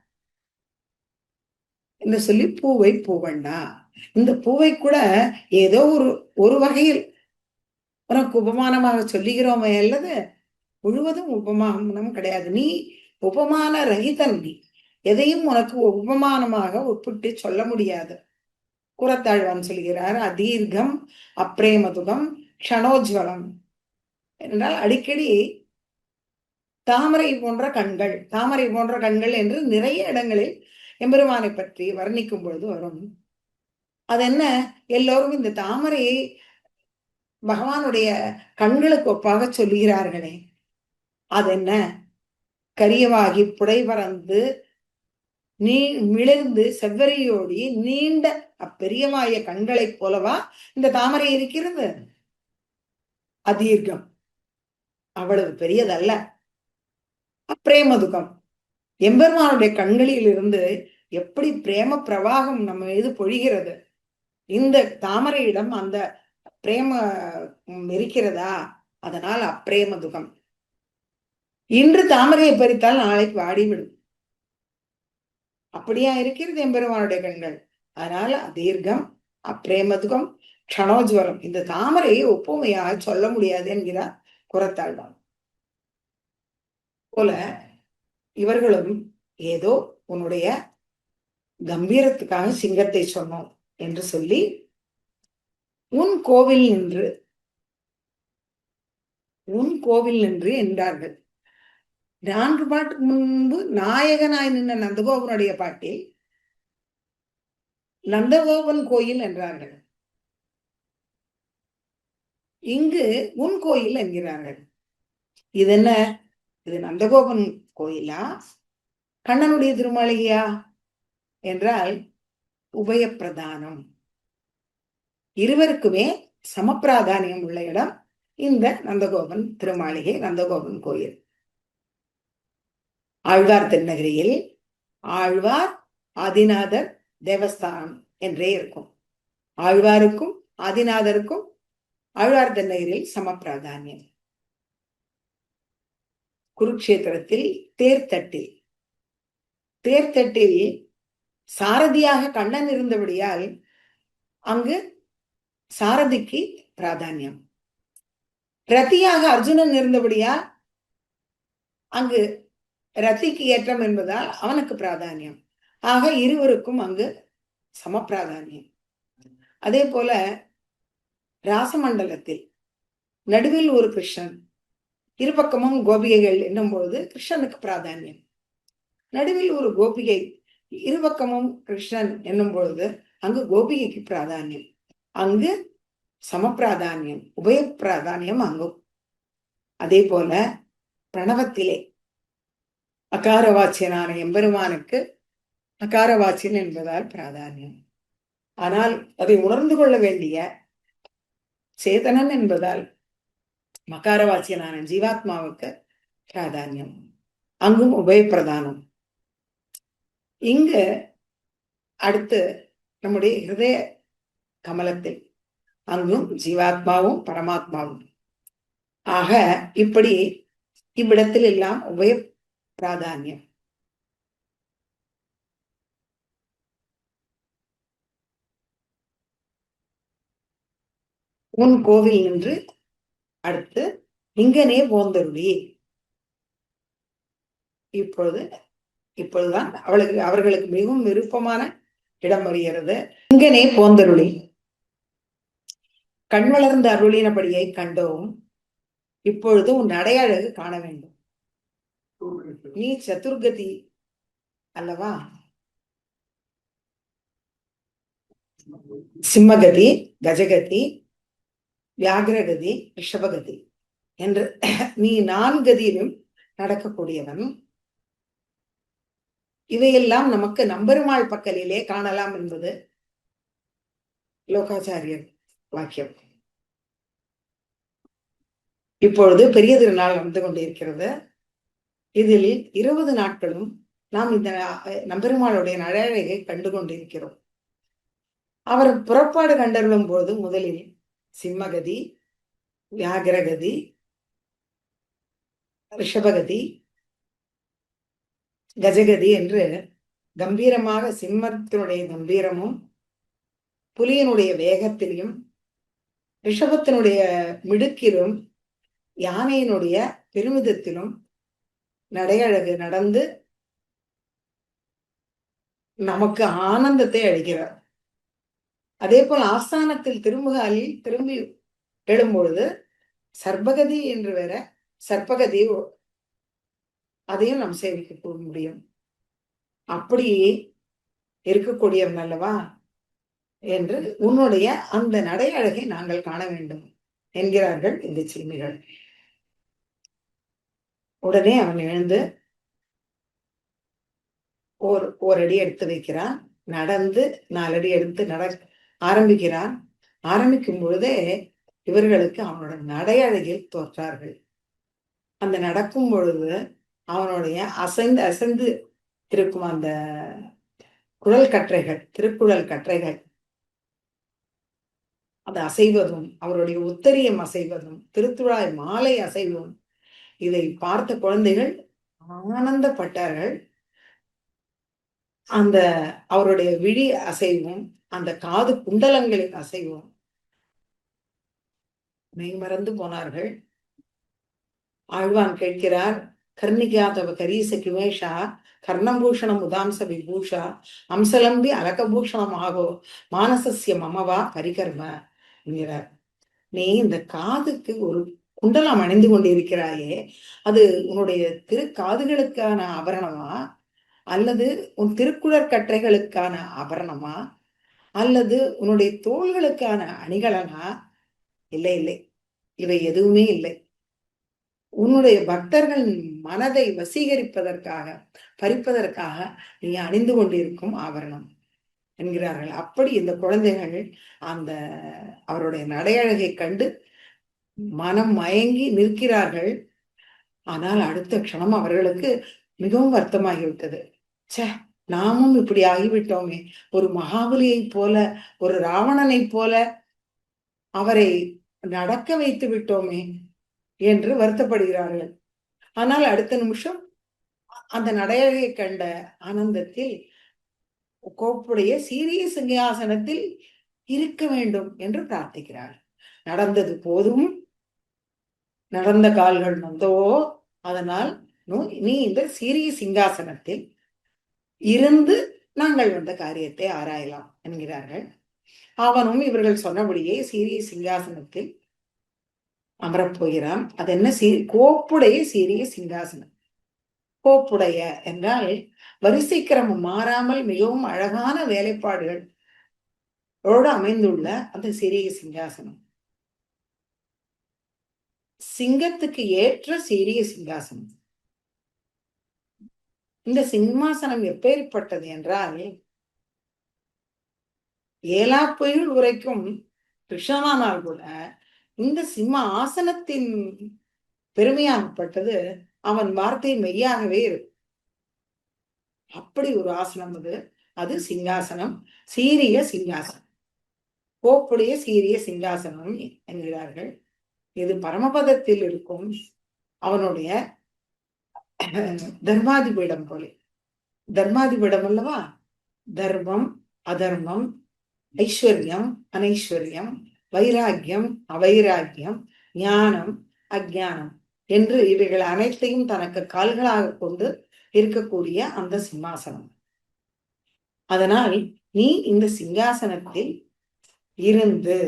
என்று சொல்லி பூவை பூவண்ணா. இந்த பூவை கூட ஏதோ ஒரு வகையில் உனக்கு உபமானமாக சொல்லுகிறோமே அல்லது முழுவதும் உபமானம் கிடையாது. நீ உபமான ரகிதன். நீ எதையும் உனக்கு உபமானமாக ஒப்பிட்டு சொல்ல முடியாது. குரத்தாழ்வான் சொல்கிறார், அதீர்கம் அப்ரேமதுகம் க்ஷணோஜ்வலம் என்றால் அடிக்கடி தாமரை போன்ற கண்கள் என்று நிறைய இடங்களில் எம்பெருமானை பற்றி வர்ணிக்கும் பொழுது வரும். அது என்ன, எல்லோரும் இந்த தாமரையை பகவானுடைய கண்களுக்கு ஒப்பாக சொல்லுகிறார்களே, அது என்ன, கரியவாகி புடை பறந்து மிளர்ந்து செவ்வரியோடி நீண்ட அப்பெரியமாய கண்களைப் போலவா இந்த தாமரை இருக்கிறது? அதீர்க்கம், அவ்வளவு பெரியதல்ல. அப்ரேமதுகம், எம்பெருமானுடைய கண்களில் இருந்து எப்படி பிரேம பிரவாகம் நம்ம மீது பொழிகிறது. இந்த தாமரையிடம் அந்த பிரேம இருக்கிறதா, அதனால் அப்ரேமதுகம். இன்று தாமரையை பறித்தால் நாளைக்கு வாடிவிடும், அப்படியா இருக்கிறது எம்பெருமானுடைய கண்கள். அதனால அதீர்க்கம் அப்ரேமதுகம் க்ஷணோஜ்வலம், இந்த தாமரையை ஒப்புமையாக சொல்ல முடியாது என்கிறார் குரத்தாழ்வான். போல இவர்களும் ஏதோ உன்னுடைய கம்பீரத்துக்காக சிங்கத்தை சொன்னோம் என்று சொல்லி உன் கோவில் நின்று என்றார்கள். 4 பாட்டுக்கு முன்பு நாயகனாய் நின்ற நந்தகோபனுடைய பாட்டில் நந்தகோபன் கோயில் என்றார்கள். இங்கு உன் கோயில் என்கிறார்கள். இது என்ன, இது நந்தகோபன் கோயிலா கண்ணனுடைய திருமாளிகையா என்றால் உபயப்பிரதானம், இருவருக்குமே சமப்பிராதானியம் உள்ள இடம் இந்த நந்தகோபன் திருமாளிகை, நந்தகோபன் கோயில். ஆழ்வார் திருநகரியில் ஆழ்வார் ஆதிநாதர் தேவஸ்தானம் என்றே இருக்கும். ஆழ்வாருக்கும் ஆதிநாதருக்கும் ஆழ்வார் திருநகரில் சமப்பிராதானியம். குருக்ஷேத்திரத்தில் தேர்தட்டில் சாரதியாக கண்ணன் இருந்தபடியால் அங்கு சாரதிக்கு பிராதானியம். ரத்தியாக அர்ஜுனன் இருந்தபடியா அங்கு ரத்திக்கு ஏற்றம் என்பதால் அவனுக்கு பிராதானியம். ஆக இருவருக்கும் அங்கு சம பிராதானியம். அதே போல ராசமண்டலத்தில் நடுவில் ஒரு கிருஷ்ணன், இருபக்கமும் கோபிகைகள் என்னும் பொழுது கிருஷ்ணனுக்கு பிராதானியம். நடுவில் ஒரு கோபிகை, இருபக்கமும் கிருஷ்ணன் என்னும் பொழுது அங்கு கோபிகைக்கு பிராதானியம். அங்கு சம பிராதானியம், உபய பிராதானியம் அங்கும். அதே போல பிரணவத்திலே அகாரவாச்சியனான எம்பெருமானுக்கு அகாரவாச்சியன் என்பதால் பிராதானியம். ஆனால் அதை உணர்ந்து கொள்ள வேண்டிய சேதனன் என்பதால் மகாரவாச்சியனான ஜீவாத்மாவுக்கு பிராதானியம். அங்கும் உபயப்பிரதானம். இங்கு அடுத்து நம்முடைய ஹிருதய கமலத்தில் அங்கும் ஜீவாத்மாவும் பரமாத்மாவும். ஆக இப்படி இவ்விடத்தில் எல்லாம் உபய பிராதானியம். உன் கோவில் நின்று அடுத்து இங்கனே போந்தருளி. இப்பொழுதுதான் அவர்களுக்கு மிகவும் விருப்பமான இடம் வருகிறது. இங்கனே போந்தருளி. கண் வளர்ந்த அருளினபடியை கண்டோம். இப்பொழுது உன் அடையாளகு காண வேண்டும். நீ சதுர்கதி அல்லவா? சிம்மகதி, கஜகதி, வியாகிரகதி, ரிஷபகதி என்று நீ 4 கதியிலும் நடக்கக்கூடியவன். இவையெல்லாம் நமக்கு நம்பெருமாள் பக்கலிலே காணலாம் என்பது லோகாச்சாரியர் வாக்கியம். இப்பொழுது பெரிய திருநாள் வந்து கொண்டிருக்கிறது. இதில் 20 நாட்களும் நாம் இந்த நம்பெருமாளுடைய நடையழகை கண்டு கொண்டிருக்கிறோம். அவர் புறப்பாடு கண்டருளும் போது முதலில் சிம்மகதி, வியாகிரகதி, ரிஷபகதி, கஜகதி என்று கம்பீரமாக சிம்மத்தினுடைய கம்பீரமும் புலியினுடைய வேகத்திலும் ரிஷபத்தினுடைய மிடுக்கிலும் யானையினுடைய பெருமிதத்திலும் நடையழகு நடந்து நமக்கு ஆனந்தத்தை அளிக்கிறார். அதே போல் ஆஸ்தானத்தில் திரும்புகாலில் திரும்பி எழும்பொழுது சர்பகதி என்று வேற சர்பகதி, அதையும் நாம் சேவிக்க முடியும். அப்படி இருக்கக்கூடியவன் அல்லவா என்று உன்னுடைய அந்த நடையழகை நாங்கள் காண வேண்டும் என்கிறார்கள் இந்த சிறுமிகள். உடனே அவன் எழுந்து ஓர் அடி எடுத்து வைக்கிறான். நடந்து 4 அடி எடுத்து ஆரம்பிக்கிறான். ஆரம்பிக்கும் பொழுதே இவர்களுக்கு அவனோட நடையழகில் தோற்றார்கள். அந்த நடக்கும் பொழுது அவனுடைய அசைந்து இருக்கும் அந்த குழல் கற்றைகள், திருக்குழல் கற்றைகள் அது அசைவதும், அவருடைய உத்தரியம் அசைவதும், திருத்துழாய் மாலை அசைவதும் இதை பார்த்த குழந்தைகள் ஆனந்தப்பட்டார்கள். அந்த அவருடைய விழி அசைவும், அந்த காது குண்டலங்களின் அசைவும் மெய்மறந்து போனார்கள். ஆழ்வான் கேட்கிறார், கர்ணிகாதவ கரீச கிமேஷா கர்ணபூஷணம் உதாம்ச விபூஷா அம்சலம்பி அலகபூஷணமாகோ மானசஸ்ய மமவா பரிகர்ம என்கிறார். நீ இந்த காதுக்கு ஒரு குண்டலம் அணிந்து கொண்டிருக்கிறாயே, அது உன்னுடைய திருக்காதுகளுக்கான ஆபரணமா அல்லது உன் திருக்குழற் கற்றைகளுக்கான ஆபரணமா அல்லது உன்னுடைய தோள்களுக்கான அணிகலனா? இல்லை இல்லை, இவை எதுவுமே இல்லை. உன்னுடைய பக்தர்கள் மனதை வசீகரிப்பதற்காக, பறிப்பதற்காக நீ அணிந்து கொண்டிருக்கும் ஆபரணம் என்கிறார்கள். அப்படி இந்த குழந்தைகள் அந்த அவருடைய நடையழகை கண்டு மனம் மயங்கி நிற்கிறார்கள். ஆனால் அடுத்த க்ஷணம் அவர்களுக்கு மிகவும் வருத்தமாகிவிட்டது. சே, நாமும் இப்படி ஆகிவிட்டோமே, ஒரு மகாபலியை போல, ஒரு ராவணனை போல அவரை நடக்க வைத்து விட்டோமே என்று வருத்தப்படுகிறார்கள். ஆனால் அடுத்த நிமிஷம் அந்த நடையழகை கண்ட ஆனந்தத்தில் கோப்புடைய சீரிய சிங்காசனத்தில் இருக்க வேண்டும் என்று பிரார்த்திக்கிறார். நடந்தது போதும், நடந்த கால்கள் நொந்தவோ, அதனால் நீ இந்த சீரிய சிங்காசனத்தில் இருந்து நாங்கள் வந்த காரியத்தை ஆராயலாம் என்கிறார்கள். அவனும் இவர்கள் சொன்னபடியே சீரிய சிங்காசனத்தில் அமரப்போகிறான். அது என்ன கோப்புடைய சீரிய சிங்காசனம். கோப்புடைய என்றால் வரிசை கிரமம் மாறாமல் மிகவும் அழகான வேலைப்பாடுகள் அமைந்துள்ள அந்த சீரிய சிங்காசனம். சிங்கத்துக்கு ஏற்ற சீரிய சிங்காசனம். இந்த சிம்மாசனம் எப்பேற்பட்டது என்றால், ஏலாப்பொயில் உரைக்கும் கிருஷ்ணனானால் கூட இந்த சிம்ம ஆசனத்தின் பெருமையாகப்பட்டது அவன் வார்த்தை மெய்யாகவே இருக்கும். அப்படி ஒரு ஆசனம் அது சிங்காசனம், சீரிய சிங்காசனம், கோப்புடைய சீரிய சிங்காசனம் என்கிறார்கள். இது பரமபதத்தில் இருக்கும் அவனுடைய தர்மாதிபீடம் போல. தர்மாதிபீடம் அல்லவா? தர்மம் அதர்மம், ஐஸ்வர்யம் அனைஸ்வர்யம், வைராக்கியம் அவைராக்கியம், ஞானம் அஜானம் என்று இவைகள் அனைத்தையும் தனக்கு கால்களாக கொண்டு இருக்கக்கூடிய அந்த சிம்மாசனம். அதனால் நீ இந்த சிங்காசனத்தில் இருந்து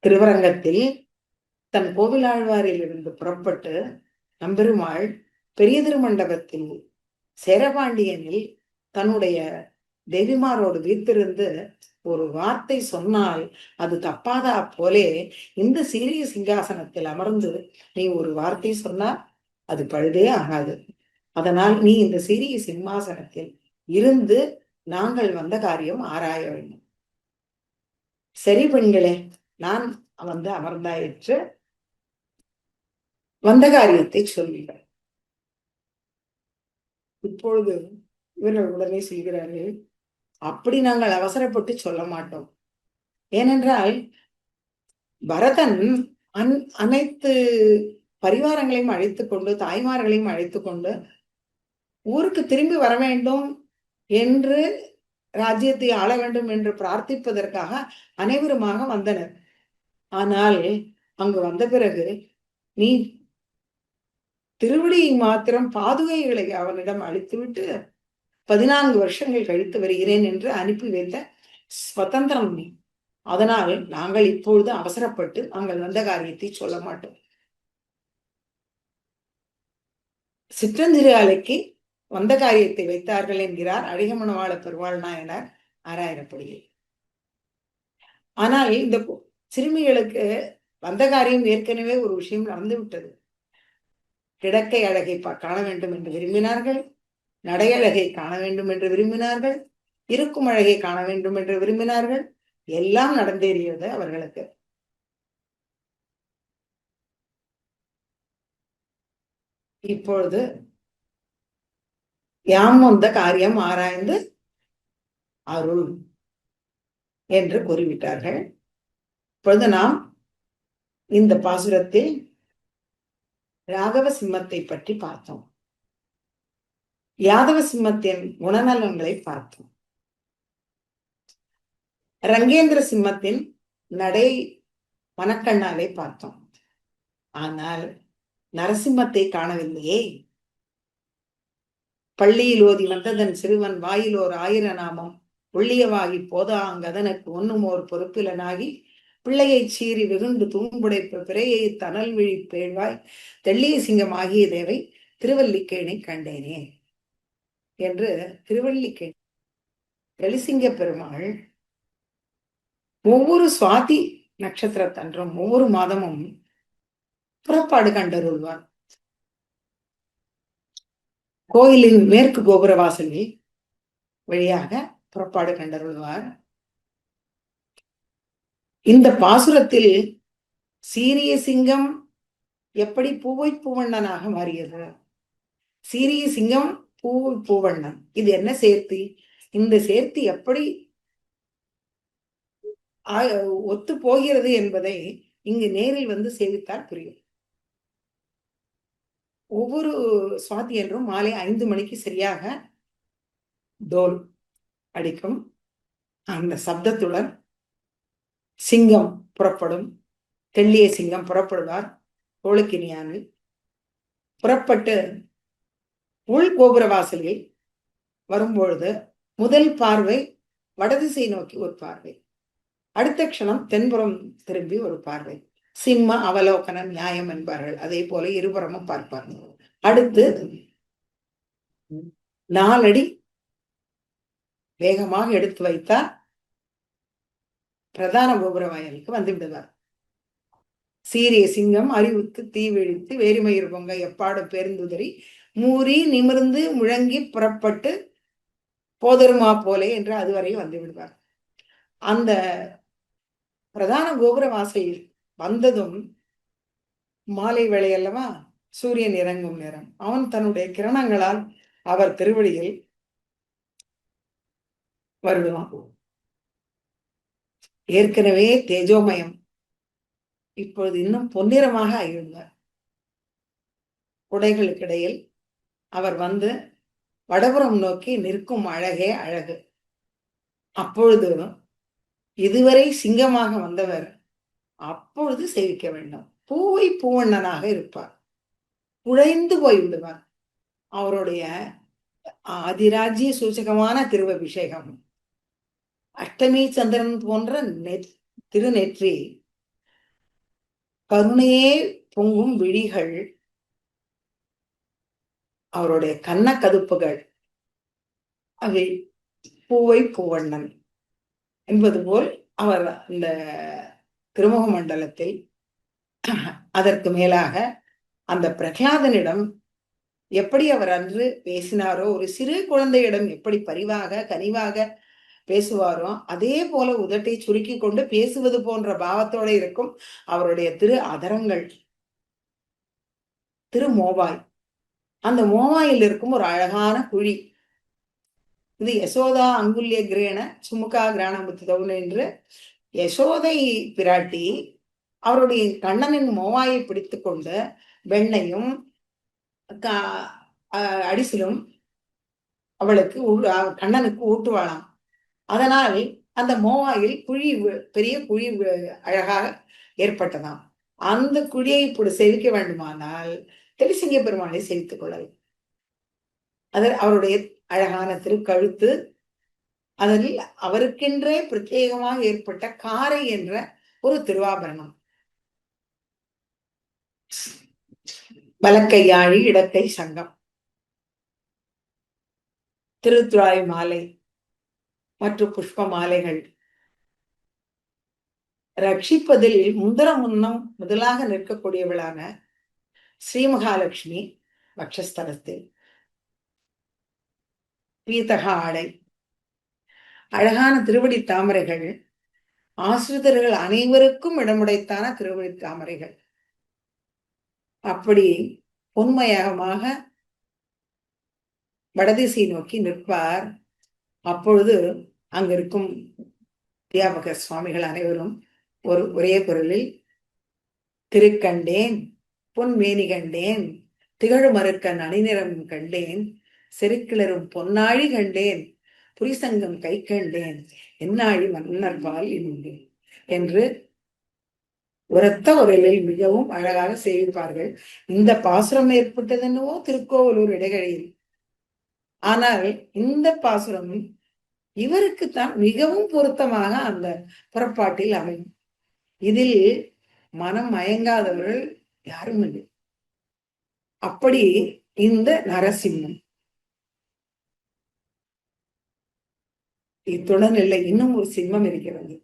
திருவரங்கத்தில் தன் கோவிலாழ்வாரில் இருந்து புறப்பட்டு நம்பெருமாள் பெரிய திருமண்டபத்தில் சேரபாண்டியனில் தன்னுடைய தேவிமாரோடு வீத்திருந்து ஒரு வார்த்தை சொன்னால் அது தப்பாதா போலே இந்த சீரிய சிங்காசனத்தில் அமர்ந்து நீ ஒரு வார்த்தை சொன்னால் அது பழுதே ஆகாது. அதனால் நீ இந்த சீரிய சிம்மாசனத்தில் இருந்து நாங்கள் வந்த காரியம் ஆராய வேண்டும். சரி பெண்களே, நான் அமர்ந்தாயிற்று, வந்த காரியத்தை சொல்லுங்கள். இப்பொழுது இவர்கள் உடனே சொல்கிறார்கள், அப்படி நாங்கள் அவசரப்பட்டு சொல்ல மாட்டோம். ஏனென்றால் பரதன் அனைத்து பரிவாரங்களையும் அழைத்துக் கொண்டு, தாய்மார்களையும் அழைத்துக் கொண்டு ஊருக்கு திரும்பி வர வேண்டும் என்று, ராஜ்யத்தை ஆள வேண்டும் என்று பிரார்த்திப்பதற்காக அனைவருமாக வந்தனர். ஆனால் அங்கு வந்த பிறகு நீ திருவடியை மாத்திரம் பாதுகைகளை அவனிடம் அளித்துவிட்டு 14 வருஷங்கள் கழித்து வருகிறேன் என்று அனுப்பி வைத்த சுதந்திரம் நீ. அதனால் நாங்கள் இப்பொழுது அவசரப்பட்டு நாங்கள் வந்த காரியத்தை சொல்ல மாட்டோம். சிற்றஞ்சிறு அலைக்கு வந்த காரியத்தை வைத்தார்கள் என்கிறார் அழகமணவாள பெருவாள் நாயனார் ஆராயப்படுகிறது. ஆனால் இந்த சிறுமிகளுக்கு வந்த காரியம் ஏற்கனவே ஒரு விஷயம் நடந்து விட்டது. கிடக்கை அழகை காண வேண்டும் என்று விரும்பினார்கள், நடையழகை காண வேண்டும் என்று விரும்பினார்கள், இருக்கும் அழகை காண வேண்டும் என்று விரும்பினார்கள். எல்லாம் நடந்தேறியது அவர்களுக்கு. இப்பொழுது யாம் வந்த காரியம் ஆராய்ந்து அருள் என்று கூறிவிட்டார்கள். இப்பொழுது நாம் இந்த பாசுரத்தில் ராகவ சிம்மத்தை பற்றி பார்த்தோம். யாதவ சிம்மத்தின் குணநலன்களை பார்த்தோம். ரங்கேந்திர சிம்மத்தின் நடை மனக்கண்ணாலை பார்த்தோம். ஆனால் நரசிம்மத்தை காணவில்லையே. பள்ளியில் ஓதி வந்ததன் சிறுவன் வாயிலோர் 1000 நாமம் ஒள்ளியவாகி போதா அங்கதனுக்கு ஒன்னுமோர் பொறுப்பிலனாகி பிள்ளையை சீறி வெகுண்டு தூம்புடைப்பு பிறையை தனல் விழி பேழ்வாய் தெள்ளிய சிங்கம் ஆகிய தேவை திருவல்லிக்கேணி கண்டேனே என்று திருவல்லிக்கேணி வெளிசிங்க பெருமாள் ஒவ்வொரு சுவாதி நட்சத்திரத்தன்றும் ஒவ்வொரு மாதமும் புறப்பாடு கண்டருள்வார். கோயிலின் மேற்கு கோபுர வாசலில் வழியாக புறப்பாடு கண்டருள்வார். இந்த பாசுரத்தில் சீரிய சிங்கம் எப்படி பூவை பூவண்ணனாக மாறியது? சீரிய சிங்கம் பூவை பூவண்ணன், இது என்ன சேர்த்தி? இந்த சேர்த்தி எப்படி ஒத்து போகிறது என்பதை இங்கு நேரில் வந்து சேவித்தால் புரியும். ஒவ்வொரு சுவாதி என்றும் மாலை 5 மணிக்கு சரியாக தோல் அடிக்கும். அந்த சப்தத்துடன் சிங்கம் புறப்படும். தெள்ளிய சிங்கம் புறப்படுவார் கோளுக்கினியானில். புறப்பட்டு உள் கோபுர வாசலில் வரும்பொழுது முதல் பார்வை வடதிசை நோக்கி ஒரு பார்வை, அடுத்த க்ஷணம் தென்புறம் திரும்பி ஒரு பார்வை. சிம்ம அவலோகன நியாயம் என்பார்கள். அதே போல இருபுறமும் பார்ப்பார்கள். அடுத்து 4 அடி வேகமாக எடுத்து வைத்தால் பிரதான கோபுர வாயிலுக்கு வந்து விடுவார். சீரிய சிங்கம் அறிவுக்கு தீ விழித்து வேரிமயிர் பொங்க எப்பாடு பேருந்துதறி மூறி நிமிர்ந்து முழங்கி புறப்பட்டு போதருமா போலே என்று அதுவரை வந்து விடுவார். அந்த பிரதான கோபுர வாசலில் வந்ததும் மாலை வேளை அல்லவா, சூரியன் இறங்கும் நேரம். அவன் தன்னுடைய கிரணங்களால் அவர் திருவடியில் வருவான். ஏற்கனவே தேஜோமயம், இப்பொழுது இன்னும் பொன்னிறமாக ஆகியிருந்தார். குடைகளுக்கிடையில் அவர் வந்து வடபுறம் நோக்கி நிற்கும் அழகே அழகு. அப்பொழுது இதுவரை சிங்கமாக வந்தவர் அப்பொழுது சேவிக்க வேண்டும். பூவை பூவண்ணனாக இருப்பார். குழைந்து போய் விடுவார். அவருடைய ஆதிராஜ்ய சூச்சகமான திருவபிஷேகம், அஷ்டமி சந்திரன் போன்ற திருநெற்றி, கருணையே பொங்கும் விழிகள், அவருடைய கன்ன கதுப்புகள், அவை பூவை பூவண்ணன் என்பது போல் அவர் இந்த திருமுக மண்டலத்தில். அதற்கு மேலாக அந்த பிரகலாதனிடம் எப்படி அவர் அன்று பேசினாரோ, ஒரு சிறு குழந்தையிடம் எப்படி பரிவாக கனிவாக பேசுவாரோ அதே போல உதட்டை சுருக்கி கொண்டு பேசுவது போன்ற பாவத்தோடு இருக்கும் அவருடைய திரு அதரங்கள், திரு மோவாய். அந்த மோவாயில் இருக்கும் ஒரு அழகான குழி. இது யசோதா அங்குல்ய கிரேண சுமுகா கிராணமுத்து என்று யசோதை பிராட்டி அவருடைய கண்ணனின் மோவாயை பிடித்து கொண்டு வெண்ணையும் அடிசிலும் அவளுக்கு கண்ணனுக்கு ஊட்டுவாளாம். அதனால் அந்த மோவாயில் குழி, பெரிய குழி அழகாக ஏற்பட்டதாம். அந்த குழியை இப்படி செவிக்க வேண்டுமானால் தெளிசிங்க பெருமானை செவித்துக் கொள்ளலாம். அதில் அவருடைய அழகான திருக்கழுத்து, அதில் அவருக்கென்றே பிரத்யேகமாக ஏற்பட்ட காரை என்ற ஒரு திருவாபரணம், வலக்கை யாழி இடக்கை சங்கம், திருத்துழாய் மாலை மற்றும் புஷ்ப மாலைகள். ரட்சிப்பதில் முன்னம் முதலாக நிற்கக்கூடியவளான ஸ்ரீ மகாலட்சுமி வக்ஷஸ்தலத்தில் பீதக ஆடை, அழகான திருவடி தாமரைகள், ஆசிரிதர்கள் அனைவருக்கும் இடமுடைத்தான திருவடி தாமரைகள். அப்படி பொன்மயமாக வடதிசை நோக்கி நிற்பார். அப்பொழுது அங்கிருக்கும் அத்தியாபக சுவாமிகள் அனைவரும் ஒரே குரலில், திருக்கண்டேன் பொன்மேனி கண்டேன், திகழ் மறுக்கன் அணிநிறம் கண்டேன், செருக்கிளரும் பொன்னாழி கண்டேன், புரிசங்கம் கை கண்டேன், என்னாழி மன்னர்பால் இருந்தேன் என்று உரத்த உரையில் மிகவும் அழகாக சேவிப்பார்கள். இந்த பாசுரம் ஏற்பட்டது என்னவோ திருக்கோவலூர் இடைகளில். ஆனால் இந்த பாசுரம் இவருக்குத்தான் மிகவும் பொருத்தமாக அந்த புறப்பாட்டில் அமையும். இதில் மனம் மயங்காதவர்கள் யாரும் இல்லை. அப்படி இந்த நரசிம்மம் இத்துடன் இல்லை, இன்னும் ஒரு சிம்மம் இருக்கிறது.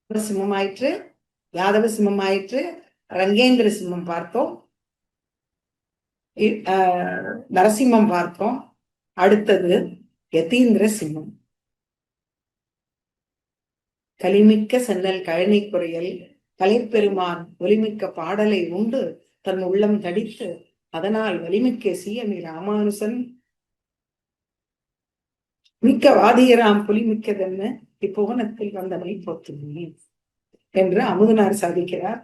சிம்மம் ஆயிற்று, யாதவ சிம்மம் ஆயிற்று, ரங்கேந்திர சிம்மம் பார்த்தோம், நரசிம்மம் பார்த்தோம். அடுத்தது யதீந்திர சிம்மம். கலிமிக்க சென்னல் கழனி குறையல் கலைப்பெருமான் ஒலிமிக்க பாடலை உண்டு தன் உள்ளம் தடித்து அதனால் வலிமிக்க சீயமி ராமானுசன் மிக்க வாதியராம் புலிமிக்கதென்ன இப்புவனத்தில் வந்தவை போற்றுமே என்று அமுதனார் சாதிக்கிறார்.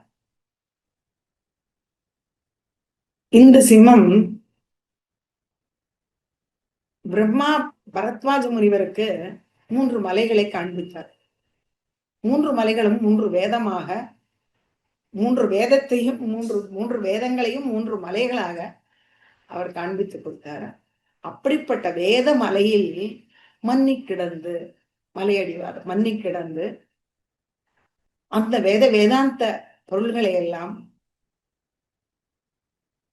இந்த சிம்மம் பிரம்மா பரத்வாஜ முனிவருக்கு 3 மலைகளை காண்பித்தார். 3 மலைகளும் 3 வேதமாக, 3 வேதத்தையும் 3 வேதங்களையும் 3 மலைகளாக அவர் காண்பித்து கொடுத்தார். அப்படிப்பட்ட வேத மலையில் மன்னி கிடந்து, மலையடிவார் மன்னி கிடந்து அந்த வேதாந்த பொருள்களை எல்லாம்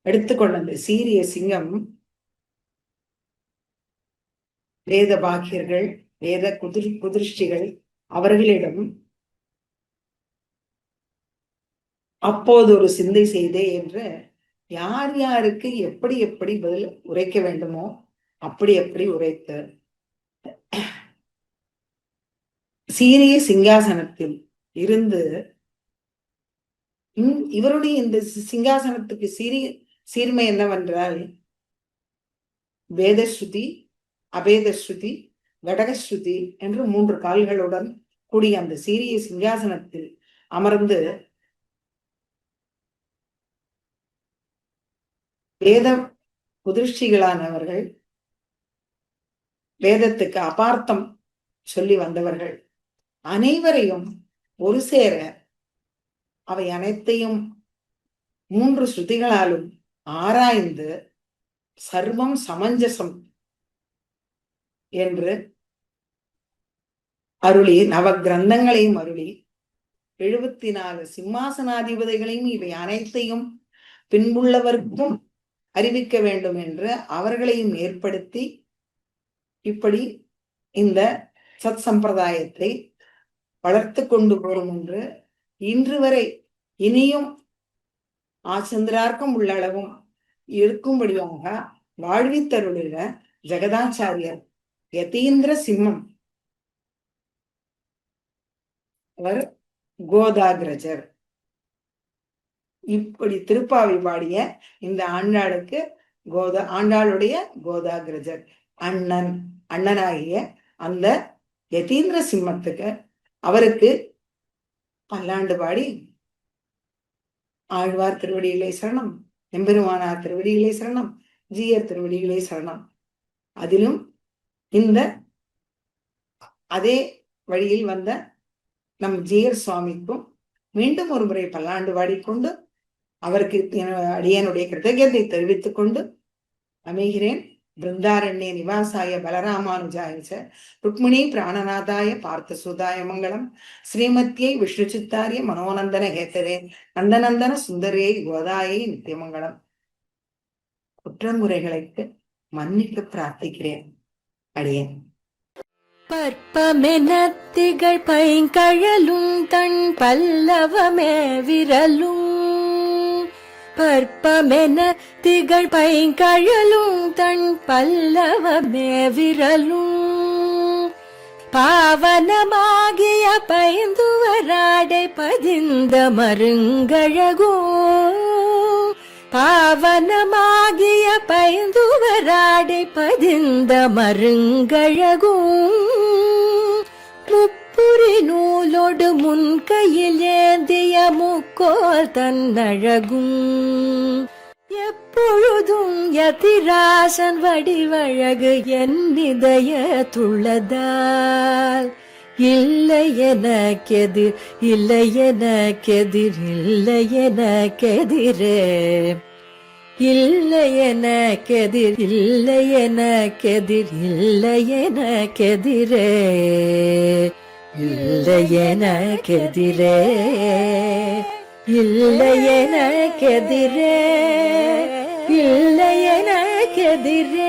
எடுத்துக்கொண்ட சீரிய சிங்கம் வேத பாக்கியர்கள், வேத குதிர்ஷ்டிகள் அவர்களிடம் அப்போது ஒரு சிந்தை செய்தே என்று யார் யாருக்கு எப்படி எப்படி பதில் உரைக்க வேண்டுமோ அப்படி எப்படி உரைத்து சீரிய சிங்காசனத்தில் இருந்து இவருடைய இந்த சிங்காசனத்துக்கு சீர்மை என்னவென்றால் வேதஸ்ருதி, அபேதஸ்ருதி, கடகஸ்ருதி என்று 3 கால்களுடன் கூடிய அந்த சீரிய சிங்காசனத்தில் அமர்ந்து வேத குதிர்ஷ்டிகளானவர்கள், வேதத்துக்கு அபார்த்தம் சொல்லி வந்தவர்கள் அனைவரையும் ஒரு சேர அவை அனைத்தையும் 3 ஸ்ருதிகளாலும் ஆராய்ந்து சர்வம் சமஞ்சசம் என்று அருளி, நவ கிரந்தங்களையும் அருளி, 74 சிம்மாசனாதிபதிகளையும் இவை அனைத்தையும் பின்புள்ளவர்க்கும் அறிவிக்க வேண்டும் என்று அவர்களையும் ஏற்படுத்தி இப்படி இந்த சத் சம்பிரதாயத்தை வளர்த்து கொண்டு போகும் என்று இன்று வரை இனியும் ஆச்சந்திரார்க்கம் உள்ளளவும் இருக்கும்படியாக வாழ்வித்தருளில ஜெகதாச்சாரியர் யதீந்திர சிம்மம் அவர் கோதாகிரஜர். இப்படி திருப்பாவை பாடிய இந்த ஆண்டாளுக்கு ஆண்டாளுடைய கோதாகிரஜர் அண்ணனாகிய அந்த யதீந்திர சிம்மத்துக்கு அவருக்கு பல்லாண்டு பாடி ஆழ்வார் திருவடிகளே சரணம், எம்பெருமானார் திருவடிகளே சரணம், ஜீயர் திருவடிகளே சரணம். அதிலும் இந்த அதே வழியில் வந்த நம் ஜீயர் சுவாமிக்கும் மீண்டும் ஒரு முறை பல்லாண்டு பாடிக்கொண்டு அவருக்கு அடியனுடைய கிருத்தஜத்தை தெரிவித்துக் கொண்டு அமைகிறேன். பிருந்தாரண்ய நிவாசாய பலராமானுஜாய ருக்மிணி பிராணநாதாய பார்த்தசூதாய மங்களம். ஸ்ரீமத்யை விஷ்ணுச்சித்தாரிய மனோநந்தன ஹேத்தரே நந்தநந்தன சுந்தரே கோதாயை நித்தியமங்கலம். குற்றங்குறைகளுக்கு மன்னிக்க பிரார்த்திக்கிறேன் அடியேன். பற்பமென திகழ் பைங்கழலும் தன் பல்லவமே விரலும், பற்பமென திகழ் பைங்கழலும் தன் பல்லவமே விரலும், பாவனமாகிய பைந்துவராடை பதிந்த மருங்கழகோ, பாவனமாகிய பைந்துவராடை பதிந்த மருங்கழகும், முப்புரி நூலோடு முன்கையில் ஏந்திய முக்கோல் தன்னழகும், எப்பொழுதும் யதிராசன் வடிவழகு என் இதய துள்ளதால், இல்லை எனக்கெதிர் இல்லை எனக்கெதிர் இல்லை எனக்கெதிரே, இல்லை எனக்கெதிர் இல்லை எனக்கெதிர் இல்லை எனக்கெதிரே, இல்லை எனக்கெதிரே, இல்லை எனக்கெதிரே, இல்லை எனக்கெதிரே.